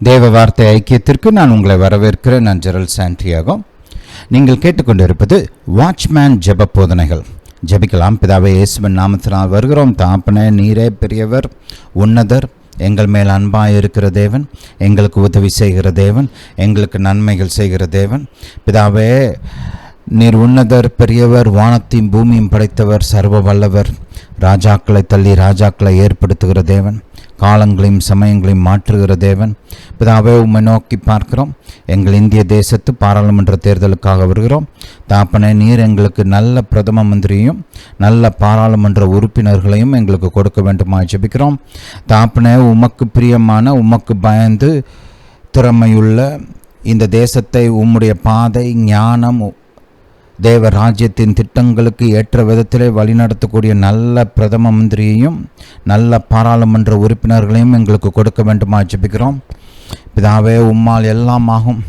தேவ வார்த்தை ஐக்கியத்திற்கு நான் உங்களை வரவேற்கிறேன். நான் ஜெரல் சாண்டியாகோ. நீங்கள் கேட்டுக்கொண்டிருப்பது வாட்ச்மேன் ஜெப போதனைகள். ஜெபிக்கலாம். பிதாவே, இயேசுவின் நாமத்தினால் வருகிறோம். தாப்பனே, நீரே பெரியவர், உன்னதர், எங்கள் மேல் அன்பாக இருக்கிற தேவன், எங்களுக்கு உதவி செய்கிற தேவன், எங்களுக்கு நன்மைகள் செய்கிற தேவன். பிதாவே, நீர் உன்னதர், பெரியவர், வானத்தையும் பூமியும் படைத்தவர், சர்வ வல்லவர், ராஜாக்களை தள்ளி ராஜாக்களை ஏற்படுத்துகிற தேவன், காலங்களையும் சமயங்களையும் மாற்றுகிற தேவன். பிதாவே, உம்மை நோக்கி பார்க்கிறோம். எங்கள் இந்திய தேசத்து பாராளுமன்ற தேர்தலுக்காக வருகிறோம். தாப்பனே, நீர் எங்களுக்கு நல்ல பிரதம மந்திரியும் நல்ல பாராளுமன்ற உறுப்பினர்களையும் எங்களுக்கு கொடுக்க வேண்டுமா ஜெபிக்கிறோம். தாப்பனே, உமக்கு பிரியமான, உமக்கு பயந்து திறமையுள்ள இந்த தேசத்தை உம்முடைய பாதை, ஞானம், தேவ ராஜ்யத்தின் திட்டங்களுக்கு ஏற்ற விதத்திலே வழிநடத்தக்கூடிய நல்ல பிரதம மந்திரியையும் நல்ல பாராளுமன்ற உறுப்பினர்களையும் எங்களுக்கு கொடுக்க வேண்டுமா ஜெபிக்கிறோம். பிதாவே, உம்மால் எல்லாம் ஆகும்.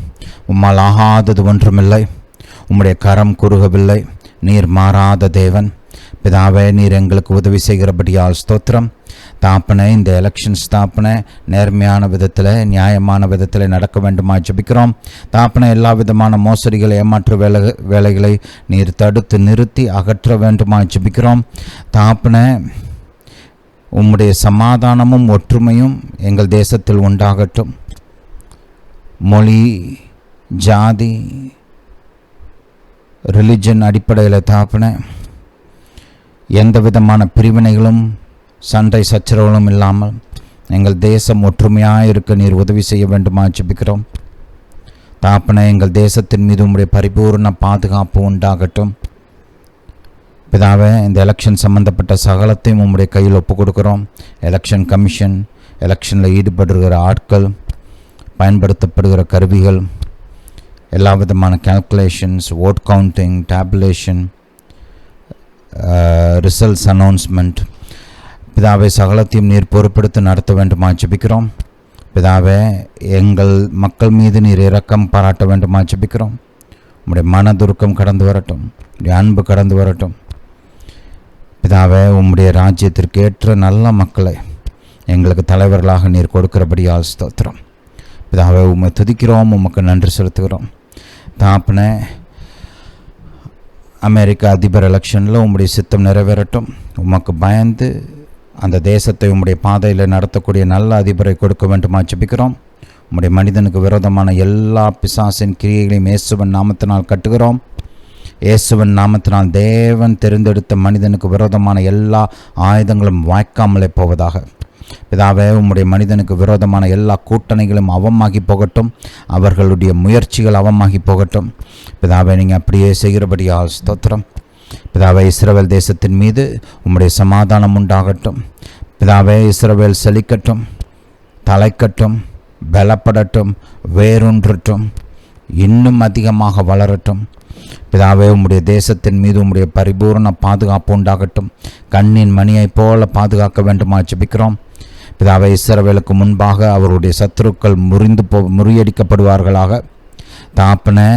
உம்மால் ஆகாதது ஒன்றுமில்லை. உம்முடைய கரம் குறுகவில்லை. நீர் மாறாத தேவன். பிதாவே, நீர் எங்களுக்கு உதவி செய்கிறபடியால் ஸ்தோத்திரம். தாப்பனை, இந்த எலெக்ஷன்ஸ் தாப்பனை நேர்மையான விதத்தில், நியாயமான விதத்தில் நடக்க வேண்டுமா ஜெபிக்கிறோம். தாப்பனை, எல்லா விதமான மோசடிகளை, ஏமாற்று வேலைகளை நீர் தடுத்து நிறுத்தி அகற்ற வேண்டுமா ஜெபிக்கிறோம். தாப்பனை, உம்முடைய சமாதானமும் ஒற்றுமையும் எங்கள் தேசத்தில் உண்டாகட்டும். மொழி, ஜாதி, ரிலிஜன் அடிப்படையில் தாப்பனை எந்த விதமான பிரிவினைகளும் சண்டை சச்சரவுகளும் இல்லாமல் எங்கள் தேசம் ஒற்றுமையாக இருக்க நீர் உதவி செய்ய வேண்டுமா ஜெபிக்கிறோம். தாப்பனை, எங்கள் தேசத்தின் மீது உம்முடைய பரிபூர்ண பாதுகாப்பு உண்டாகட்டும். பிதாவே, இந்த எலெக்ஷன் சம்பந்தப்பட்ட சகலத்தையும் உம்முடைய கையில் ஒப்பு கொடுக்குறோம். எலெக்ஷன் கமிஷன், எலெக்ஷனில் ஈடுபடுகிற ஆட்கள், பயன்படுத்தப்படுகிற கருவிகள், எல்லா விதமான calculations, vote counting, tabulation, results announcement, பிதாவே, சகலத்தையும் நீர் பொறுப்பெடுத்து நடத்த வேண்டுமா ஜெபிக்கிறோம். பிதாவே, எங்கள் மக்கள் மீது நீர் இரக்கம் பாராட்ட வேண்டுமா ஜெபிக்கிறோம். உம்முடைய மனதுருக்கம் கடந்து வரட்டும். உம்முடைய அன்பு கடந்து வரட்டும். பிதாவே, உம்முடைய ராஜ்யத்திற்கு ஏற்ற நல்ல மக்களை எங்களுக்கு தலைவர்களாக நீர் கொடுக்கிறபடியால் ஸ்தோத்திரம். பிதாவே, உம்மை துதிக்கிறோம், உமக்கு நன்றி செலுத்துகிறோம். தாப்பனே, அமெரிக்க அதிபர் எலெக்ஷனில் உம்முடைய சித்தம் நிறைவேறட்டும். உமக்கு பயந்து அந்த தேசத்தை உம்முடைய பாதையில் நடத்தக்கூடிய நல்ல அதிபரை கொடுக்க வேண்டுமா ஜெபிக்கிறோம். உம்முடைய மனிதனுக்கு விரோதமான எல்லா பிசாசின் கிரியைகளையும் இயேசுவின் நாமத்தினால் கட்டுகிறோம். இயேசுவின் நாமத்தினால் தேவன் தெரிந்தெடுத்த மனிதனுக்கு விரோதமான எல்லா ஆயுதங்களும் வாய்க்காமலே போவதாக. பிதாவே, உம்முடைய மனிதனுக்கு விரோதமான எல்லா கூட்டணிகளும் அவமாகி போகட்டும். அவர்களுடைய முயற்சிகள் அவமாகி போகட்டும். பிதாவே, நீங்கள் அப்படியே செய்கிறபடியால் ஸ்தோத்திரம். பிதாவே, இஸ்ரவேல் தேசத்தின் மீது உம்முடைய சமாதானம் உண்டாகட்டும். பிதாவே, இஸ்ரவேல் செழிக்கட்டும், தலைக்கட்டும், பலப்படட்டும், வேரூன்றட்டும், இன்னும் அதிகமாக வளரட்டும். பிதாவே, உம்முடைய தேசத்தின் மீது உம்முடைய பரிபூர்ண பாதுகாப்பு உண்டாகட்டும். கண்ணின் மணியைப் போல பாதுகாக்க வேண்டுமா ஜெபிக்கிறோம். பிதாவே, இஸ்ரவேலுக்கு முன்பாக அவருடைய சத்துருக்கள் முறியடிக்கப்படுவார்களாக. தாப்பனே,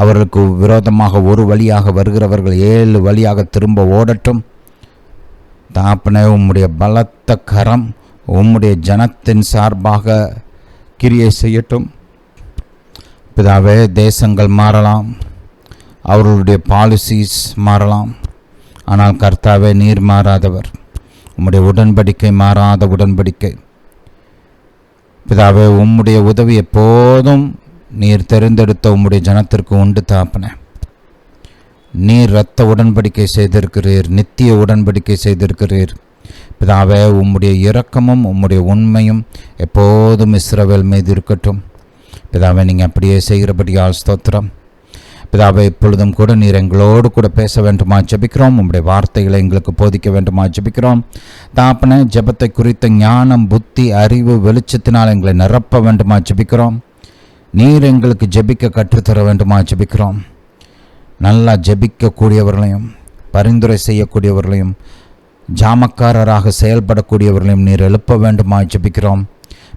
அவர்களுக்கு விரோதமாக ஒரு வழியாக வருகிறவர்கள் 7 வழியாக திரும்ப ஓடட்டும். தாப்பனே, உம்முடைய பலத்த கரம் உம்முடைய ஜனத்தின் சார்பாக கிரியை செய்யட்டும். பிதாவே, தேசங்கள் மாறலாம், அவர்களுடைய பாலிசிஸ் மாறலாம். ஆனால் கர்த்தாவே, நீர் மாறாதவர். உம்முடைய உடன்படிக்கை மாறாத உடன்படிக்கை. பிதாவே, உம்முடைய உதவி எப்போதும் நீர் தெரிந்தெடுத்த உம்முடைய ஜனத்திற்கு உண்டு. தாப்பனே, நீர் இரத்த உடன்படிக்கை செய்திருக்கிறீர், நித்திய உடன்படிக்கை செய்திருக்கிறீர். பிதாவே, உம்முடைய இரக்கமும் உம்முடைய உண்மையும் எப்போதும் இஸ்ரவேல் மீது இருக்கட்டும். பிதாவே, நீங்கள் அப்படியே செய்கிறபடியால் ஸ்தோத்திரம். பிதாவே, இப்பொழுதும் கூட நீர் எங்களோடு கூட பேச வேண்டுமா ஜெபிக்கிறோம். உம்முடைய வார்த்தைகளை எங்களுக்கு போதிக்க வேண்டுமா ஜெபிக்கிறோம். தாப்பனே, ஜெபத்தை குறித்த ஞானம், புத்தி, அறிவு, வெளிச்சத்தினால் எங்களை நிரப்ப வேண்டுமா ஜெபிக்கிறோம். நீர் எங்களுக்கு ஜெபிக்க கற்றுத்தர வேண்டுமா ஜெபிக்கிறோம். நல்லா ஜெபிக்கக்கூடியவர்களையும், பரிந்துரை செய்யக்கூடியவர்களையும், ஜாமக்காரராக செயல்படக்கூடியவர்களையும் நீர் எழுப்ப வேண்டுமா ஜெபிக்கிறோம்.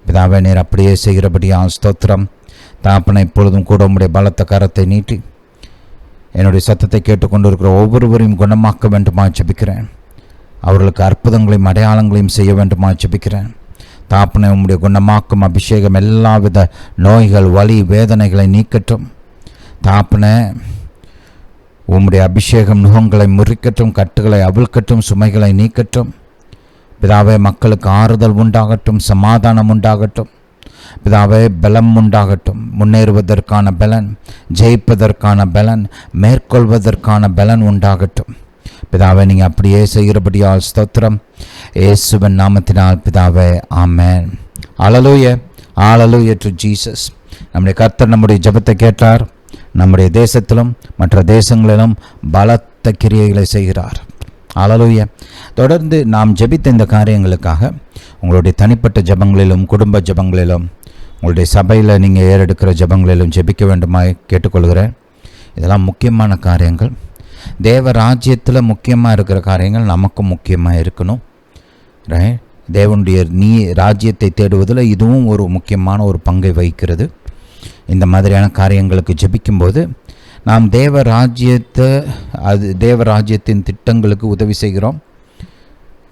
பிதாவே, நீர் அப்படியே செய்கிறபடியால் ஸ்தோத்திரம். தாப்பனை, இப்பொழுதும் கூட உம்முடைய பலத்த கரத்தை நீட்டி என்னுடைய சத்தத்தை கேட்டுக்கொண்டிருக்கிற ஒவ்வொருவரையும் குணமாக்க வேண்டுமா ஜெபிக்கிறேன். அவர்களுக்கு அற்புதங்களையும் அடையாளங்களையும் செய்ய வேண்டுமா ஜெபிக்கிறேன். தாப்பனை உம்முடைய குணமாக்கும் அபிஷேகம் எல்லாவித நோய்கள், வலி, வேதனைகளை நீக்கட்டும். தாப்பனை உம்முடைய அபிஷேகம் நுகங்களை முறிக்கட்டும், கட்டுகளை அவிழ்க்கட்டும், சுமைகளை நீக்கட்டும். பிதாவே, மக்களுக்கு ஆறுதல் உண்டாகட்டும், சமாதானம் உண்டாகட்டும். பிதாவே, பலம் உண்டாகட்டும், முன்னேறுவதற்கான பலன், ஜெயிப்பதற்கான பலன், மேற்கொள்வதற்கான பலன் உண்டாகட்டும். பிதாவே, நீங்கள் அப்படியே செய்கிறபடியால் ஸ்தோத்திரம். இயேசுவின் நாமத்தினால் பிதாவே, ஆமென். ஹல்லேலூயா, ஹல்லேலூயா டு ஜீசஸ். நம்முடைய கர்த்தர் நம்முடைய ஜெபத்தை கேட்டார். நம்முடைய தேசத்திலும் மற்ற தேசங்களிலும் பலத்த கிரியைகளை செய்கிறார். ஹல்லேலூயா. தொடர்ந்து நாம் ஜெபித்த இந்த காரியங்களுக்காக உங்களுடைய தனிப்பட்ட ஜெபங்களிலும் குடும்ப ஜெபங்களிலும் உங்களுடைய சபையில் நீங்கள் ஏறெடுக்கிற ஜெபங்களிலும் ஜெபிக்க வேண்டுமாய் கேட்டுக்கொள்கிறேன். இதெல்லாம் முக்கியமான காரியங்கள். தேவ ராஜ்யத்தில் முக்கியமாக இருக்கிற காரியங்கள் நமக்கும் முக்கியமாக இருக்கணும். ரைட்? தேவனுடைய ராஜ்யத்தை தேடுவதில் இதுவும் ஒரு முக்கியமான ஒரு பங்கை வகிக்கிறது. இந்த மாதிரியான காரியங்களுக்கு ஜெபிக்கும்போது நாம் தேவ ராஜ்யத்தின் திட்டங்களுக்கு உதவி செய்கிறோம்.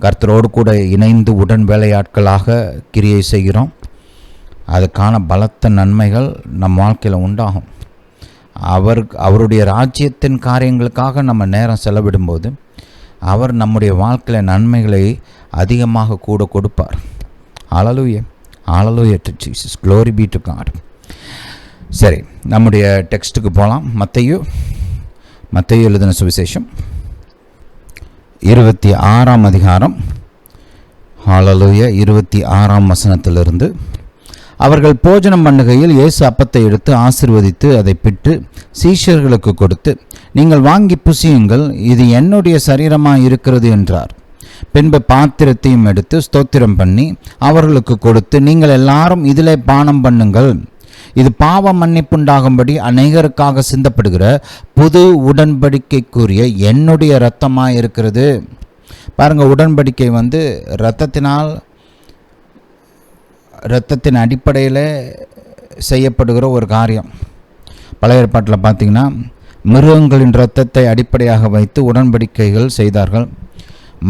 கர்த்தரோடு கூட இணைந்து உடன் வேலையாட்களாக கிரியை செய்கிறோம். அதுக்கான பலத்த நன்மைகள் நம் வாழ்க்கையில் உண்டாகும். அவருடைய ராஜ்யத்தின் காரியங்களுக்காக நம்ம நேரம் செலவிடும்போது அவர் நம்முடைய வாழ்க்கையில் நன்மைகளை அதிகமாக கூட கொடுப்பார். Hallelujah, hallelujah to Jesus. Glory be to God. சரி, நம்முடைய டெக்ஸ்ட்டுக்கு போகலாம். மத்தேயு எழுதின சுவிசேஷம் 26ஆம் அதிகாரம். ஹல்லேலூயா. 26ஆம் வசனத்திலிருந்து, அவர்கள் போஜனம் பண்ணுகையில் இயேசு அப்பத்தை எடுத்து ஆசீர்வதித்து அதை பிட்டு சீஷர்களுக்கு கொடுத்து, நீங்கள் வாங்கி புசியுங்கள், இது என்னுடைய சரீரமாக இருக்கிறது என்றார். பின்பு பாத்திரத்தையும் எடுத்து ஸ்தோத்திரம் பண்ணி அவர்களுக்கு கொடுத்து, நீங்கள் எல்லாரும் இதிலே பானம் பண்ணுங்கள், இது பாவ மன்னிப்புண்டாகும்படி அநேகருக்காக சிந்தப்படுகிற புது உடன்படிக்கைக்குரிய என்னுடைய இரத்தமாக இருக்கிறது. பாருங்கள், உடன்படிக்கை இரத்தத்தின் அடிப்படையில் செய்யப்படுகிற ஒரு காரியம். பழைய ஏற்பாட்டில் பார்த்திங்கன்னா மிருகங்களின் இரத்தத்தை அடிப்படையாக வைத்து உடன்படிக்கைகள் செய்தார்கள்.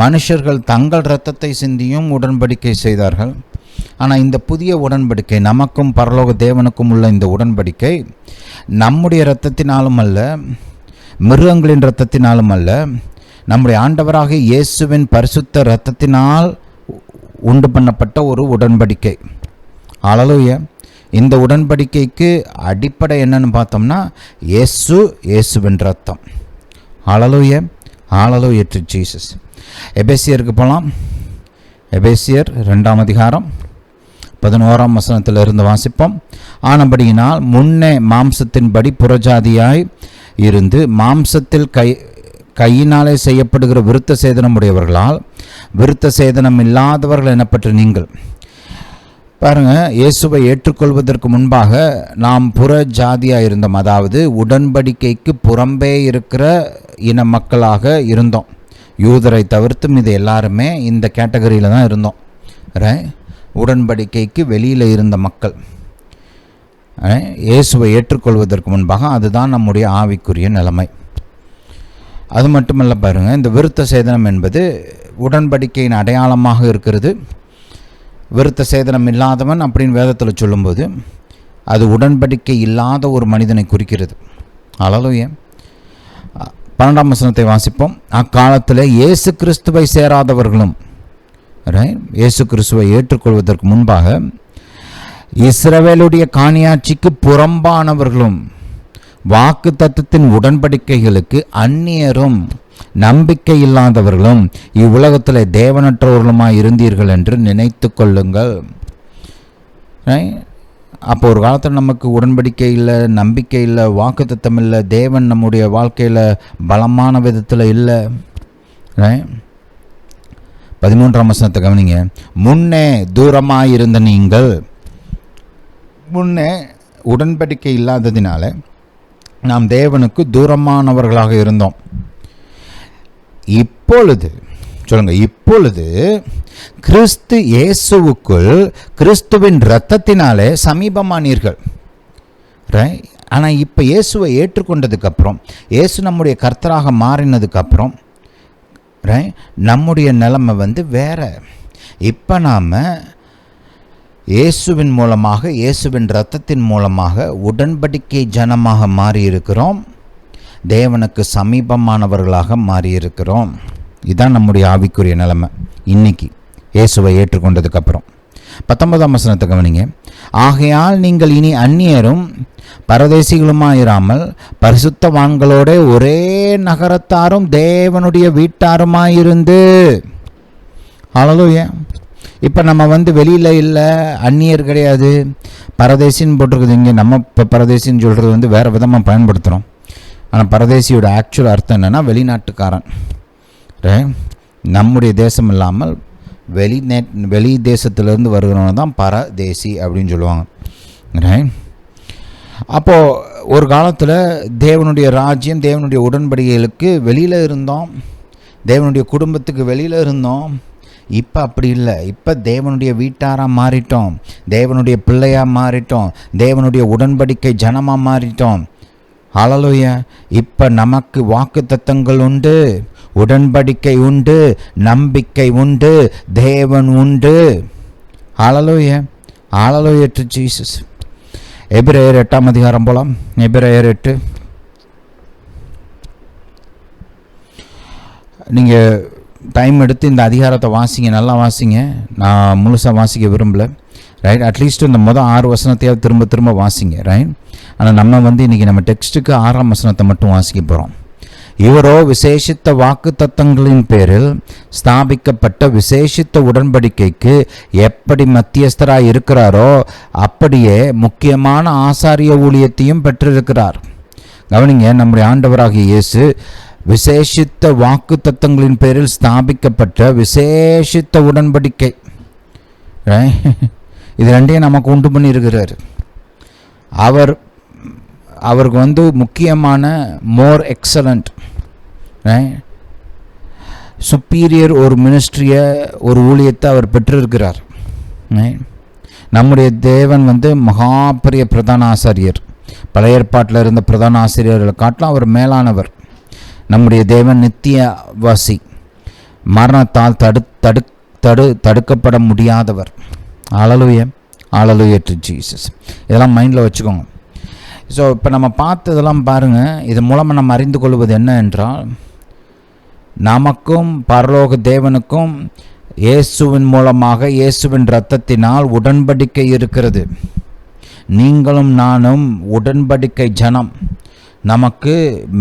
மனுஷர்கள் தங்கள் இரத்தத்தை சிந்தியும் உடன்படிக்கை செய்தார்கள். ஆனால் இந்த புதிய உடன்படிக்கை, நமக்கும் பரலோக தேவனுக்கும் உள்ள இந்த உடன்படிக்கை நம்முடைய இரத்தத்தினாலும் அல்ல, மிருகங்களின் இரத்தத்தினாலும் அல்ல, நம்முடைய ஆண்டவராக இயேசுவின் பரிசுத்த இரத்தத்தினால் உண்டு பண்ணப்பட்ட ஒரு உடன்படிக்கை. ஹல்லேலூயா. இந்த உடன்படிக்கைக்கு அடிப்படை என்னன்னு பார்த்தோம்னா இயேசுவின் இரத்தம். ஹல்லேலூயா, ஹல்லேலூயா டு ஜீசஸ். எபேசியருக்கு போகலாம். எபேசியர் 2ஆம் அதிகாரம் 11ஆம் வசனத்திலிருந்து வாசிப்போம். ஆனபடியினால் முன்னே மாம்சத்தின்படி புறஜாதியாய் இருந்து மாம்சத்தில் கையினாலே செய்யப்படுகிற விருத்த சேதனம் உடையவர்களால் விருத்த சேதனம் இல்லாதவர்கள் எனப்பட்ட நீங்கள். பாருங்கள், இயேசுவை ஏற்றுக்கொள்வதற்கு முன்பாக நாம் புற ஜாதியாக இருந்தோம். அதாவது உடன்படிக்கைக்கு புறம்பே இருக்கிற இன மக்களாக இருந்தோம். யூதரை தவிர்த்தும் இது எல்லாருமே இந்த கேட்டகரியில் தான் இருந்தோம். உடன்படிக்கைக்கு வெளியில் இருந்த மக்கள். இயேசுவை ஏற்றுக்கொள்வதற்கு முன்பாக அதுதான் நம்முடைய ஆவிக்குரிய நிலைமை. அது மட்டுமல்ல, பாருங்கள், இந்த விருத்த சேதனம் என்பது உடன்படிக்கையின் அடையாளமாக இருக்கிறது. விருத்த சேதனம் இல்லாதவன் அப்படின்னு வேதத்தில் சொல்லும்போது அது உடன்படிக்கை இல்லாத ஒரு மனிதனை குறிக்கிறது. ஹல்லேலூயா. 12ஆம் வசனத்தை வாசிப்போம். அக்காலத்தில் இயேசு கிறிஸ்துவை சேராதவர்களும், இயேசு கிறிஸ்துவை ஏற்றுக்கொள்வதற்கு முன்பாக இஸ்ரவேலுடைய காணியாட்சிக்கு புறம்பானவர்களும் வாக்கு தத்தத்தின் உடன்படிக்கைகளுக்கு அந்நியரும் நம்பிக்கை இல்லாதவர்களும் இவ்வுலகத்தில் தேவனற்றவர்களுமாய் இருந்தீர்கள் என்று நினைத்து கொள்ளுங்கள். அப்போ ஒரு காலத்தில் நமக்கு உடன்படிக்கை இல்லை, நம்பிக்கை இல்லை, வாக்கு தத்தம் இல்லை, தேவன் நம்முடைய வாழ்க்கையில் பலமான விதத்தில் இல்லை. 13ஆம் வசனத்தை கவனிங்க. முன்னே தூரமாயிருந்த நீங்கள், முன்னே உடன்படிக்கை இல்லாததினால நாம் தேவனுக்கு தூரமானவர்களாக இருந்தோம். இப்பொழுது கிறிஸ்து இயேசுவுக்குள் கிறிஸ்துவின் இரத்தத்தினாலே சமீபமானீர்கள். ஆனால் இப்போ இயேசுவை ஏற்றுக்கொண்டதுக்கப்புறம், இயேசு நம்முடைய கர்த்தராக மாறினதுக்கப்புறம் நம்முடைய நிலைமை வேற. இப்போ நாம் இயேசுவின் மூலமாக, இயேசுவின் இரத்தத்தின் மூலமாக உடன்படிக்கை ஜனமாக மாறியிருக்கிறோம். தேவனுக்கு சமீபமானவர்களாக மாறியிருக்கிறோம். இதுதான் நம்முடைய ஆவிக்குரிய நிலைமை இன்னைக்கு இயேசுவை ஏற்றுக்கொண்டதுக்கப்புறம். 19ஆம் வசனத்தை கவனிங்க. ஆகையால் நீங்கள் இனி அந்நியரும் பரதேசிகளுமாயிராமல் பரிசுத்தவான்களோட ஒரே நகரத்தாரும் தேவனுடைய வீட்டாருமாயிருந்து. ஹல்லேலூயா. இப்போ நம்ம வெளியில் இல்லை, அந்நியர் கிடையாது, பரதேசின்னு போட்டிருக்குது. இங்கே நம்ம இப்போ பரதேசின்னு சொல்கிறது வேறு விதமாக பயன்படுத்துகிறோம். ஆனால் பரதேசியோட ஆக்சுவல் அர்த்தம் என்னென்னா வெளிநாட்டுக்காரன். நம்முடைய தேசம் இல்லாமல் வெளி தேசத்துலேருந்து வருகிறவங்க தான் பரதேசி அப்படின்னு சொல்லுவாங்க. அப்போது ஒரு காலத்தில் தேவனுடைய ராஜ்யம், தேவனுடைய உடன்படிக்கைகளுக்கு வெளியில் இருந்தோம், தேவனுடைய குடும்பத்துக்கு வெளியில் இருந்தோம். இப்போ அப்படி இல்லை. இப்போ தேவனுடைய வீட்டாராக மாறிட்டோம், தேவனுடைய பிள்ளையாக மாறிட்டோம், தேவனுடைய உடன்படிக்கை ஜனமாக மாறிட்டோம். ஹல்லேலூயா. இப்போ நமக்கு வாக்குத்தத்தங்கள் உண்டு, உடன்படிக்கை உண்டு, நம்பிக்கை உண்டு, தேவன் உண்டு. ஹல்லேலூயா. Hallelujah to Jesus. எபிரேயர் 8ஆம் அதிகாரம் போலாம். எபிரேயர் 8. நீங்கள் டைம் எடுத்து இந்த அதிகாரத்தை வாசிங்க, நல்லா வாசிங்க. நான் முழுசாக வாசிக்க விரும்பலை, ரைட். அட்லீஸ்ட் இந்த 6 வசனத்தையாவது திரும்ப திரும்ப வாசிங்க, ரைட். ஆனால் நம்ம இன்றைக்கி நம்ம டெக்ஸ்ட்டுக்கு 6ஆம் வசனத்தை மட்டும் வாசிக்க போகிறோம். இவரோ விசேஷித்த வாக்கு தத்தங்களின் பேரில் ஸ்தாபிக்கப்பட்ட விசேஷித்த உடன்படிக்கைக்கு எப்படி மத்தியஸ்தராக இருக்கிறாரோ அப்படியே முக்கியமான ஆசாரிய ஊழியத்தையும் பெற்றிருக்கிறார். கவனிங்க, நம்முடைய ஆண்டவராகிய இயேசு விசேஷித்த வாக்கு தத்தங்களின் பேரில் ஸ்தாபிக்கப்பட்ட விசேஷித்த உடன்படிக்கை, இது ரெண்டையும் நமக்கு உண்டு பண்ணியிருக்கிறார். அவருக்கு முக்கியமான மோர் எக்ஸலண்ட், சுப்பீரியர் ஒரு மினிஸ்ட்ரியை, ஒரு ஊழியத்தை அவர் பெற்றிருக்கிறார். நம்முடைய தேவன் மகா பெரிய பிரதான ஆசாரியர். பழைய ஏற்பாட்டில் இருந்த பிரதான ஆசிரியர்களை காட்டிலும் அவர் மேலானவர். நம்முடைய தேவன் நித்தியவாசி, மரணத்தால் தடுக்கப்பட முடியாதவர். ஹல்லேலூயா. Hallelujah to Jesus. இதெல்லாம் மைண்டில் வச்சுக்கோங்க. ஸோ இப்போ நம்ம பார்த்ததெல்லாம் பாருங்கள். இது மூலமாக நம்ம அறிந்து கொள்வது என்ன என்றால், நமக்கும் பரலோக தேவனுக்கும் இயேசுவின் மூலமாக, இயேசுவின் இரத்தத்தினால் உடன்படிக்கை இருக்கிறது. நீங்களும் நானும் உடன்படிக்கை ஜனம். நமக்கு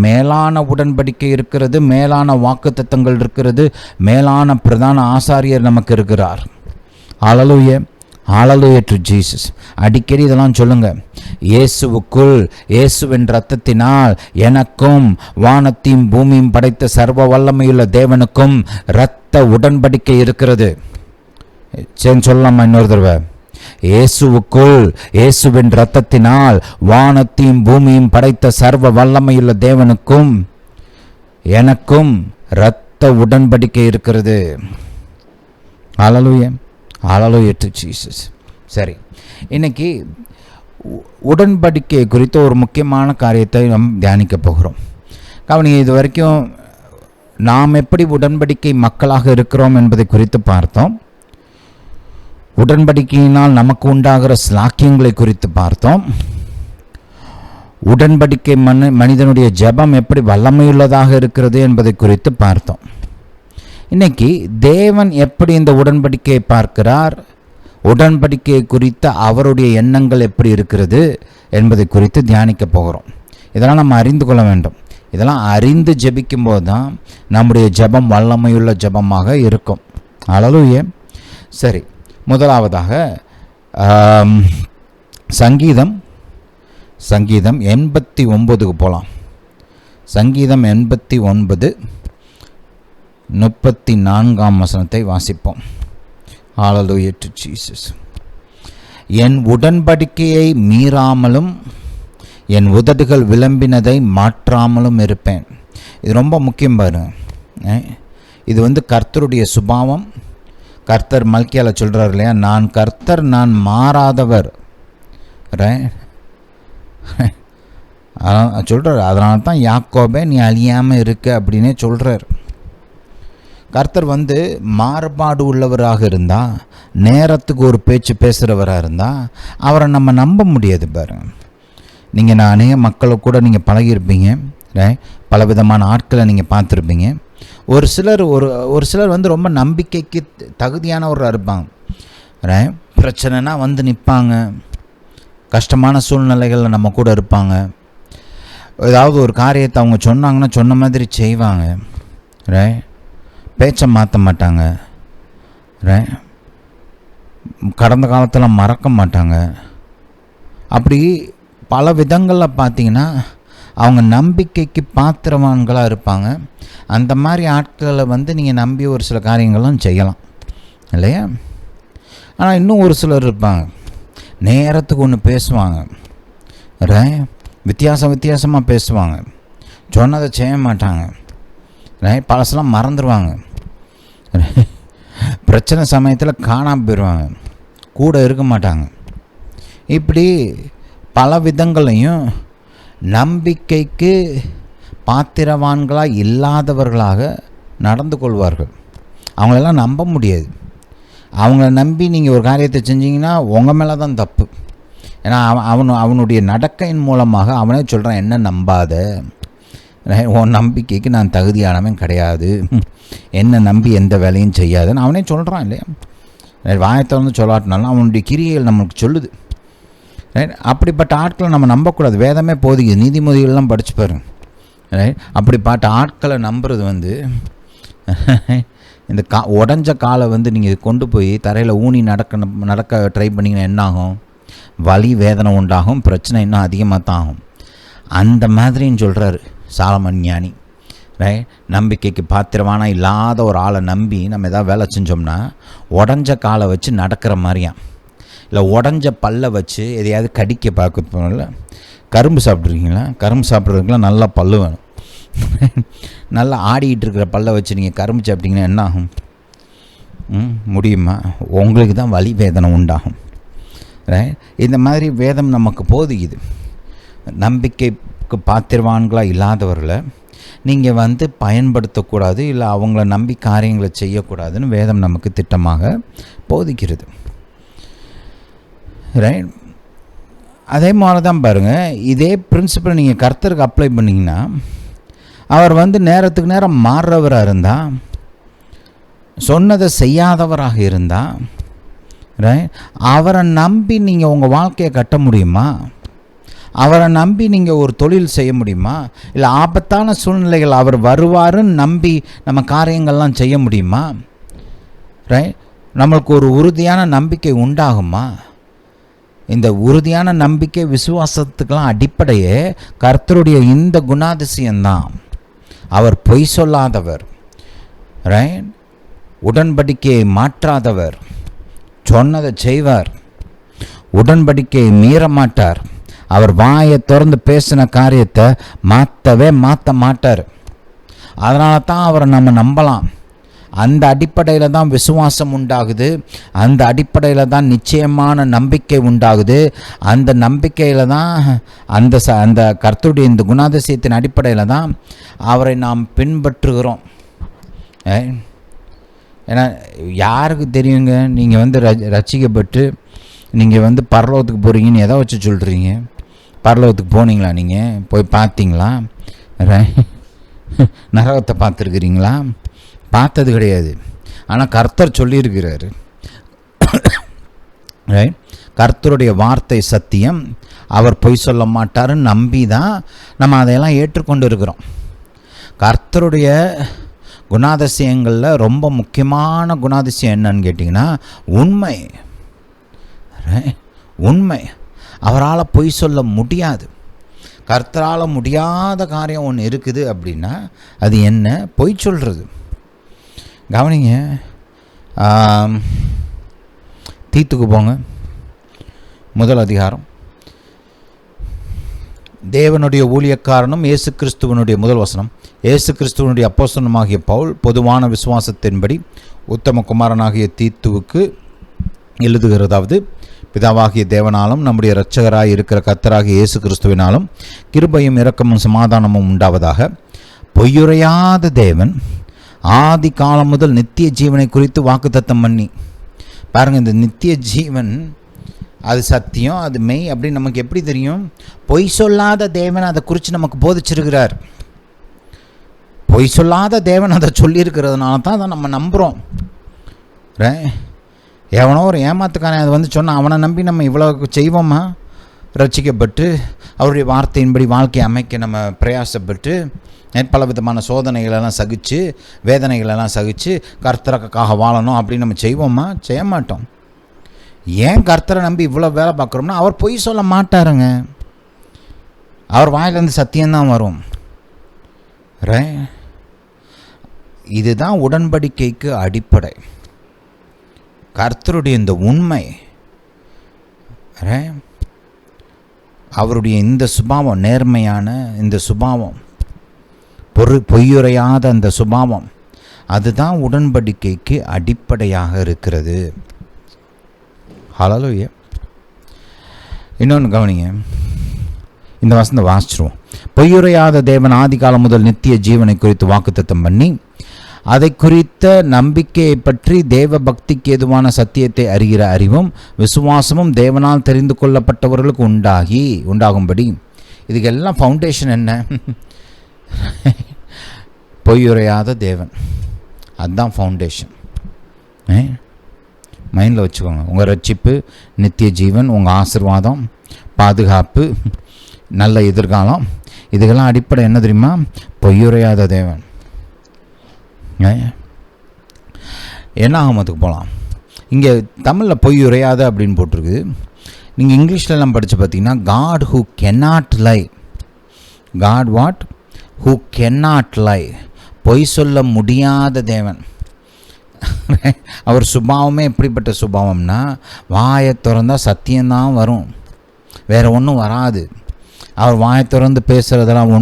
மேலான உடன்படிக்கை இருக்கிறது, மேலான வாக்குத்தத்தங்கள் இருக்கிறது, மேலான பிரதான ஆசாரியர் நமக்கு இருக்கிறார். ஹல்லேலூயா. Hallelujah to Jesus. அடிக்கடி இதெல்லாம் சொல்லுங்க. இயேசுவுக்குள், இயேசுவின் இரத்தத்தினால் எனக்கும் வானத்தையும் பூமியும் படைத்த சர்வ வல்லமையுள்ள தேவனுக்கும் இரத்த உடன்படிக்கை இருக்கிறது. சரி, சொல்லலாமா இன்னொரு தடவை? இயேசுவுக்குள், இயேசுவின் இரத்தத்தினால் வானத்தையும் பூமியும் படைத்த சர்வ வல்லமையுள்ள தேவனுக்கும் எனக்கும் இரத்த உடன்படிக்கை இருக்கிறது. ஹல்லேலூயா. Hallelujah to Jesus. சரி, இன்னைக்கு உடன்படிக்கை குறித்த ஒரு முக்கியமான காரியத்தை நாம் தியானிக்க போகிறோம். கவனிங்க, இது வரைக்கும் நாம் எப்படி உடன்படிக்கை மக்களாக இருக்கிறோம் என்பதை குறித்து பார்த்தோம். உடன்படிக்கையினால் நமக்கு உண்டாகிற ஸ்லாக்கியங்களை குறித்து பார்த்தோம். உடன்படிக்கை மனிதனுடைய ஜெபம் எப்படி வல்லமையுள்ளதாக இருக்கிறது என்பதை குறித்து பார்த்தோம். இன்னைக்கு தேவன் எப்படி இந்த உடன்படிக்கையை பார்க்கிறார், உடன்படிக்கையை குறித்த அவருடைய எண்ணங்கள் எப்படி இருக்கிறது என்பதை குறித்து தியானிக்க போகிறோம். இதெல்லாம் நம்ம அறிந்து கொள்ள வேண்டும். இதெல்லாம் அறிந்து ஜெபிக்கும் போது தான் நம்முடைய ஜெபம் வல்லமையுள்ள ஜெபமாக இருக்கும். ஹல்லேலூயா. சரி, முதலாவதாக சங்கீதம் 89க்கு போகலாம். சங்கீதம் 89 34ஆம் வசனத்தை வாசிப்போம். ஹல்லேலூயா டு ஜீசஸ். என் உடன்படிக்கையை மீறாமலும் என் உதடுகள் விளம்பினதை மாற்றாமலும் இருப்பேன். இது ரொம்ப முக்கியம் பாருங்க. இது கர்த்தருடைய சுபாவம். கர்த்தர் மல்கியால சொல்கிறார் இல்லையா, நான் கர்த்தர், நான் மாறாதவர். சொல்கிறார். அதனால தான் யாக்கோபே நீ அழியாமல் இருக்க அப்படின்னே சொல்கிறார். கர்த்தர் வந்து மாறுபாடு உள்ளவராக இருந்தால், நேரத்துக்கு ஒரு பேச்சு பேசுகிறவராக இருந்தால் அவரை நம்ம நம்ப முடியாது பாருங்க. நீங்கள் நான் அநேக மக்களை கூட நீங்கள் பழகியிருப்பீங்க, பலவிதமான ஆட்களை நீங்கள் பார்த்துருப்பீங்க. ஒரு சிலர் வந்து ரொம்ப நம்பிக்கைக்கு தகுதியானவராக இருப்பாங்க. பிரச்சனைனா வந்து நிற்பாங்க, கஷ்டமான சூழ்நிலைகளில் நம்ம கூட இருப்பாங்க. ஏதாவது ஒரு காரியத்தை அவங்க சொன்னாங்கன்னா சொன்ன மாதிரி செய்வாங்க. பேச்சை மாற்ற மாட்டாங்க. கடந்த காலத்தில் மறக்க மாட்டாங்க. அப்படி பல விதங்களில் பார்த்தீங்கன்னா அவங்க நம்பிக்கைக்கு பாத்திரவான்களாக இருப்பாங்க. அந்த மாதிரி ஆட்களை வந்து நீங்கள் நம்பி ஒரு சில காரியங்களும் செய்யலாம் இல்லையா? ஆனால் இன்னும் ஒரு சிலர் இருப்பாங்க, நேரத்துக்கு ஒன்று பேசுவாங்க, வித்தியாசமாக பேசுவாங்க, சொன்னதை செய்ய மாட்டாங்க, பழசெல்லாம் மறந்துடுவாங்க, பிரச்சனை சமயத்தில் காணாமல் போயிடுவாங்க, கூட இருக்க மாட்டாங்க. இப்படி பல விதங்களையும் நம்பிக்கைக்கு பாத்திரவான்களாக இல்லாதவர்களாக நடந்து கொள்வார்கள். அவங்களெல்லாம் நம்ப முடியாது. அவங்கள நம்பி நீங்கள் ஒரு காரியத்தை செஞ்சீங்கன்னா உங்கள் மேலே தான் தப்பு. ஏன்னா அவனுடைய நடக்கையின் மூலமாக அவனே சொல்கிறான், என்ன நம்பாத, உன் நம்பிக்கைக்கு நான் தகுதியானவன் கிடையாது, என்னை நம்பி எந்த வேலையும் செய்யாதுன்னு அவனே சொல்கிறான் இல்லையா? வாயத்தை வந்து சொல்லாட்டினாலும் அவனுடைய கிரியைகள் நம்மளுக்கு சொல்லுது. அப்படிப்பட்ட ஆட்களை நம்ம நம்பக்கூடாது. வேதமே போதிக்குது, நீதிமொழிகள்லாம் படிச்சு பாருங்க. அப்படிப்பட்ட ஆட்களை நம்புறது வந்து இந்த உடஞ்ச காலை வந்து நீங்கள் கொண்டு போய் தரையில் ஊனி நடக்க ட்ரை பண்ணிங்கன்னா என்ன ஆகும்? வலி வேதனை உண்டாகும், பிரச்சனை இன்னும் அதிகமாக தான் ஆகும். அந்த மாதிரின்னு சொல்கிறாரு சாலமன் ஞானி. நம்பிக்கைக்கு பாத்திரமான இல்லாத ஒரு ஆளை நம்பி நம்ம எதாவது வேலை செஞ்சோம்னா உடஞ்ச காலை வச்சு நடக்கிற மாதிரியாம். இல்லை உடஞ்ச பல்லை வச்சு எதையாவது கடிக்க பார்க்க போகல. கரும்பு சாப்பிட்ருக்கீங்களா? கரும்பு சாப்பிட்றதுக்குலாம் நல்லா பல்லு வேணும். நல்லா ஆடிக்கிட்டு இருக்கிற பல்லை வச்சு நீங்கள் கரும்பு சாப்பிட்டீங்கன்னா என்ன ஆகும்? முடியுமா? உங்களுக்கு தான் வலி வேதனை உண்டாகும். இந்த மாதிரி வேதம் நமக்கு போதிக்குது. நம்பிக்கைக்கு பாத்திரவான்களாக இல்லாதவர்களை நீங்கள் வந்து பயன்படுத்தக்கூடாது, இல்லை அவங்கள நம்பி காரியங்களை செய்யக்கூடாதுன்னு வேதம் நமக்கு திட்டமாக போதிக்கிறது. அதே மாதிரி தான் பாருங்கள், இதே பிரின்சிபல் நீங்கள் கர்த்தருக்கு அப்ளை பண்ணிங்கன்னா, அவர் வந்து நேரத்துக்கு நேரம் மாறுறவராக இருந்தால், சொன்னதை செய்யாதவராக இருந்தால், அவரை நம்பி நீங்கள் உங்கள் வாழ்க்கையை கட்ட முடியுமா? அவரை நம்பி நீங்கள் ஒரு தொழில் செய்ய முடியுமா? இல்லை ஆபத்தான சூழ்நிலைகள் அவர் வருவாருன்னு நம்பி நம்ம காரியங்கள்லாம் செய்ய முடியுமா? நம்மளுக்கு ஒரு உறுதியான நம்பிக்கை உண்டாகுமா? இந்த உறுதியான நம்பிக்கை விசுவாசத்துக்கெல்லாம் அடிப்படையே கர்த்தருடைய இந்த குணாதிசயம்தான். அவர் பொய் சொல்லாதவர், உடன்படிக்கையை மாற்றாதவர், சொன்னதை செய்வார், உடன்படிக்கையை மீற மாட்டார். அவர் வாயை திறந்து பேசின காரியத்தை மாற்ற மாட்டார். அதனால தான் அவரை நம்ம நம்பலாம். அந்த அடிப்படையில் தான் விசுவாசம் உண்டாகுது, அந்த அடிப்படையில் தான் நிச்சயமான நம்பிக்கை உண்டாகுது, அந்த நம்பிக்கையில் தான் அந்த கர்த்தருடைய இந்த குணாதிசயத்தின் அடிப்படையில் தான் அவரை நாம் பின்பற்றுகிறோம். ஏன்னா யாருக்கு தெரியுங்க, நீங்கள் வந்து ரட்சிக்கப்பட்டு நீங்கள் வந்து பரலோகத்துக்கு போகிறீங்கன்னு எதை வச்சு சொல்கிறீங்க? பரலோகத்துக்கு போனீங்களா? நீங்கள் போய் பார்த்தீங்களா? நரகத்தை பார்த்துருக்குறீங்களா? பார்த்தது கிடையாது. ஆனால் கர்த்தர் சொல்லியிருக்கிறாரு. கர்த்தருடைய வார்த்தை சத்தியம், அவர் பொய் சொல்ல மாட்டாருன்னு நம்பி தான் நம்ம அதையெல்லாம் ஏற்றுக்கொண்டு இருக்கிறோம். கர்த்தருடைய குணாதிசயங்களில் ரொம்ப முக்கியமான குணாதிசயம் என்னன்னு கேட்டிங்கன்னா உண்மை. உண்மை. அவரால் பொய் சொல்ல முடியாது. கர்த்தரால் முடியாத காரியம் ஒன்று இருக்குது அப்படின்னா அது என்ன? பொய் சொல்கிறது. கவனிங்க, தீத்துக்கு போங்க, 1 அதிகாரம். தேவனுடைய ஊழியக்காரனும் இயேசு கிறிஸ்துவனுடைய முதல் வசனம். இயேசு கிறிஸ்துவனுடைய அப்போஸ்தலனாகிய பவுல் பொதுவான விசுவாசத்தின்படி உத்தம குமாரனாகிய தீத்துவுக்கு எழுதுகிறதாவது, பிதாவாகிய தேவனாலும் நம்முடைய இரட்சகராய் இருக்கிற கர்த்தராகிய இயேசு கிறிஸ்துவினாலும் கிருபையும் இரக்கமும் சமாதானமும் உண்டாவதாக. பொய்யுரையாத தேவன் ஆதி காலம் முதல் நித்திய ஜீவனை குறித்து வாக்குத்தத்தம் பண்ணி பாருங்கள். இந்த நித்திய ஜீவன் அது சத்தியம், அது மெய் அப்படின்னு நமக்கு எப்படி தெரியும்? பொய் சொல்லாத தேவன் அதை குறித்து நமக்கு போதிச்சிருக்கிறார். பொய் சொல்லாத தேவன் அதை சொல்லியிருக்கிறதுனால தான் அதை நம்ம நம்புகிறோம். எவனோ ஒரு ஏமாத்துக்காரன் அதை வந்து சொன்னால் அவனை நம்பி நம்ம இவ்வளோ செய்வோமா? ரட்சிக்கப்பட்டு அவருடைய வார்த்தையின்படி வாழ்க்கையை அமைக்க நம்ம பிரயாசப்பட்டு பல விதமான சோதனைகளெல்லாம் சகித்து வேதனைகளெல்லாம் சகித்து கர்த்தருக்காக வாழணும் அப்படின்னு நம்ம செய்வோமா? செய்ய மாட்டோம். ஏன் கர்த்தரை நம்பி இவ்வளோ வேலை பார்க்குறோம்னா அவர் பொய் சொல்ல மாட்டாருங்க. அவர் வாயிலேருந்து சத்தியம்தான் வரும். இதுதான் உடன்படிக்கைக்கு அடிப்படை. கர்த்தருடைய இந்த உண்மை, அவருடைய இந்த சுபாவம், நேர்மையான இந்த சுபாவம், பொய்யுரையாத அந்த சுபாவம், அதுதான் உடன்படிக்கைக்கு அடிப்படையாக இருக்கிறது. ஹல்லேலூயா. இன்னொன்று கவனிங்க, இந்த வசனத்தை வாசிச்சிருவோம். பொய்யுரையாத தேவன் ஆதி காலம் முதல் நித்திய ஜீவனை குறித்து வாக்குத்தத்தம் பண்ணி அதை குறித்த நம்பிக்கையை பற்றி தேவ பக்திக்கு ஏதுவான சத்தியத்தை அறிகிற அறிவும் விசுவாசமும் தேவனால் தெரிந்து கொள்ளப்பட்டவர்களுக்கு உண்டாகும்படி. இதுக்கெல்லாம் ஃபவுண்டேஷன் என்ன? பொய்யுரையாத தேவன், அதுதான் ஃபவுண்டேஷன். மைண்டில் வச்சுக்கோங்க. உங்கள் ரட்சிப்பு, நித்திய ஜீவன், உங்கள் ஆசீர்வாதம், பாதுகாப்பு, நல்ல எதிர்காலம், இதுக்கெல்லாம் அடிப்படை என்ன தெரியுமா? பொய்யுரையாத தேவன். என்ன ஆகமத்துக்கு போகலாம். இங்கே தமிழில் பொய்யுரையாத அப்படின்னு போட்டிருக்கு. நீங்கள் இங்கிலீஷ்லலாம் படித்து பார்த்தீங்கன்னா God who cannot lie. God what? Who cannot lie. பொய் சொல்ல முடியாத தேவன். அவர் சுபாவமே எப்படிப்பட்ட சுபாவம்னா, வாயை திறந்தால் சத்தியம்தான் வரும், வேறு ஒன்றும் வராது. அவர் வாயை திறந்து பேசுகிறதெல்லாம்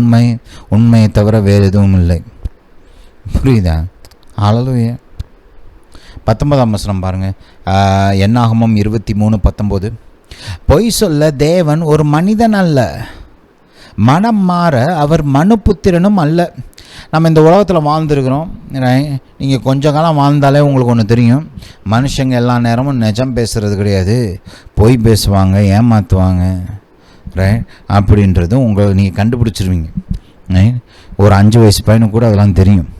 உண்மையை தவிர வேறு எதுவும் இல்லை. புரியுதா? ஹல்லேலூயா. 19ஆம் வசனம் பாருங்கள். என்னாகமம் 23:19. பொய் சொல்ல தேவன் ஒரு மனிதன் அல்ல, மனம் மாற அவர் மனுபுத்திரனும் அல்ல. நம்ம இந்த உலகத்தில் வாழ்ந்துருக்கிறோம். நீங்கள் கொஞ்ச காலம் வாழ்ந்தாலே உங்களுக்கு ஒன்று தெரியும். மனுஷங்க எல்லா நேரமும் நிஜம் பேசுகிறது கிடையாது, பொய் பேசுவாங்க, ஏமாற்றுவாங்க. அப்படின்றது நீங்கள் கண்டுபிடிச்சிருவீங்க. ஒரு 5 வயசு பையனுக்கு கூட அதெல்லாம் தெரியும்.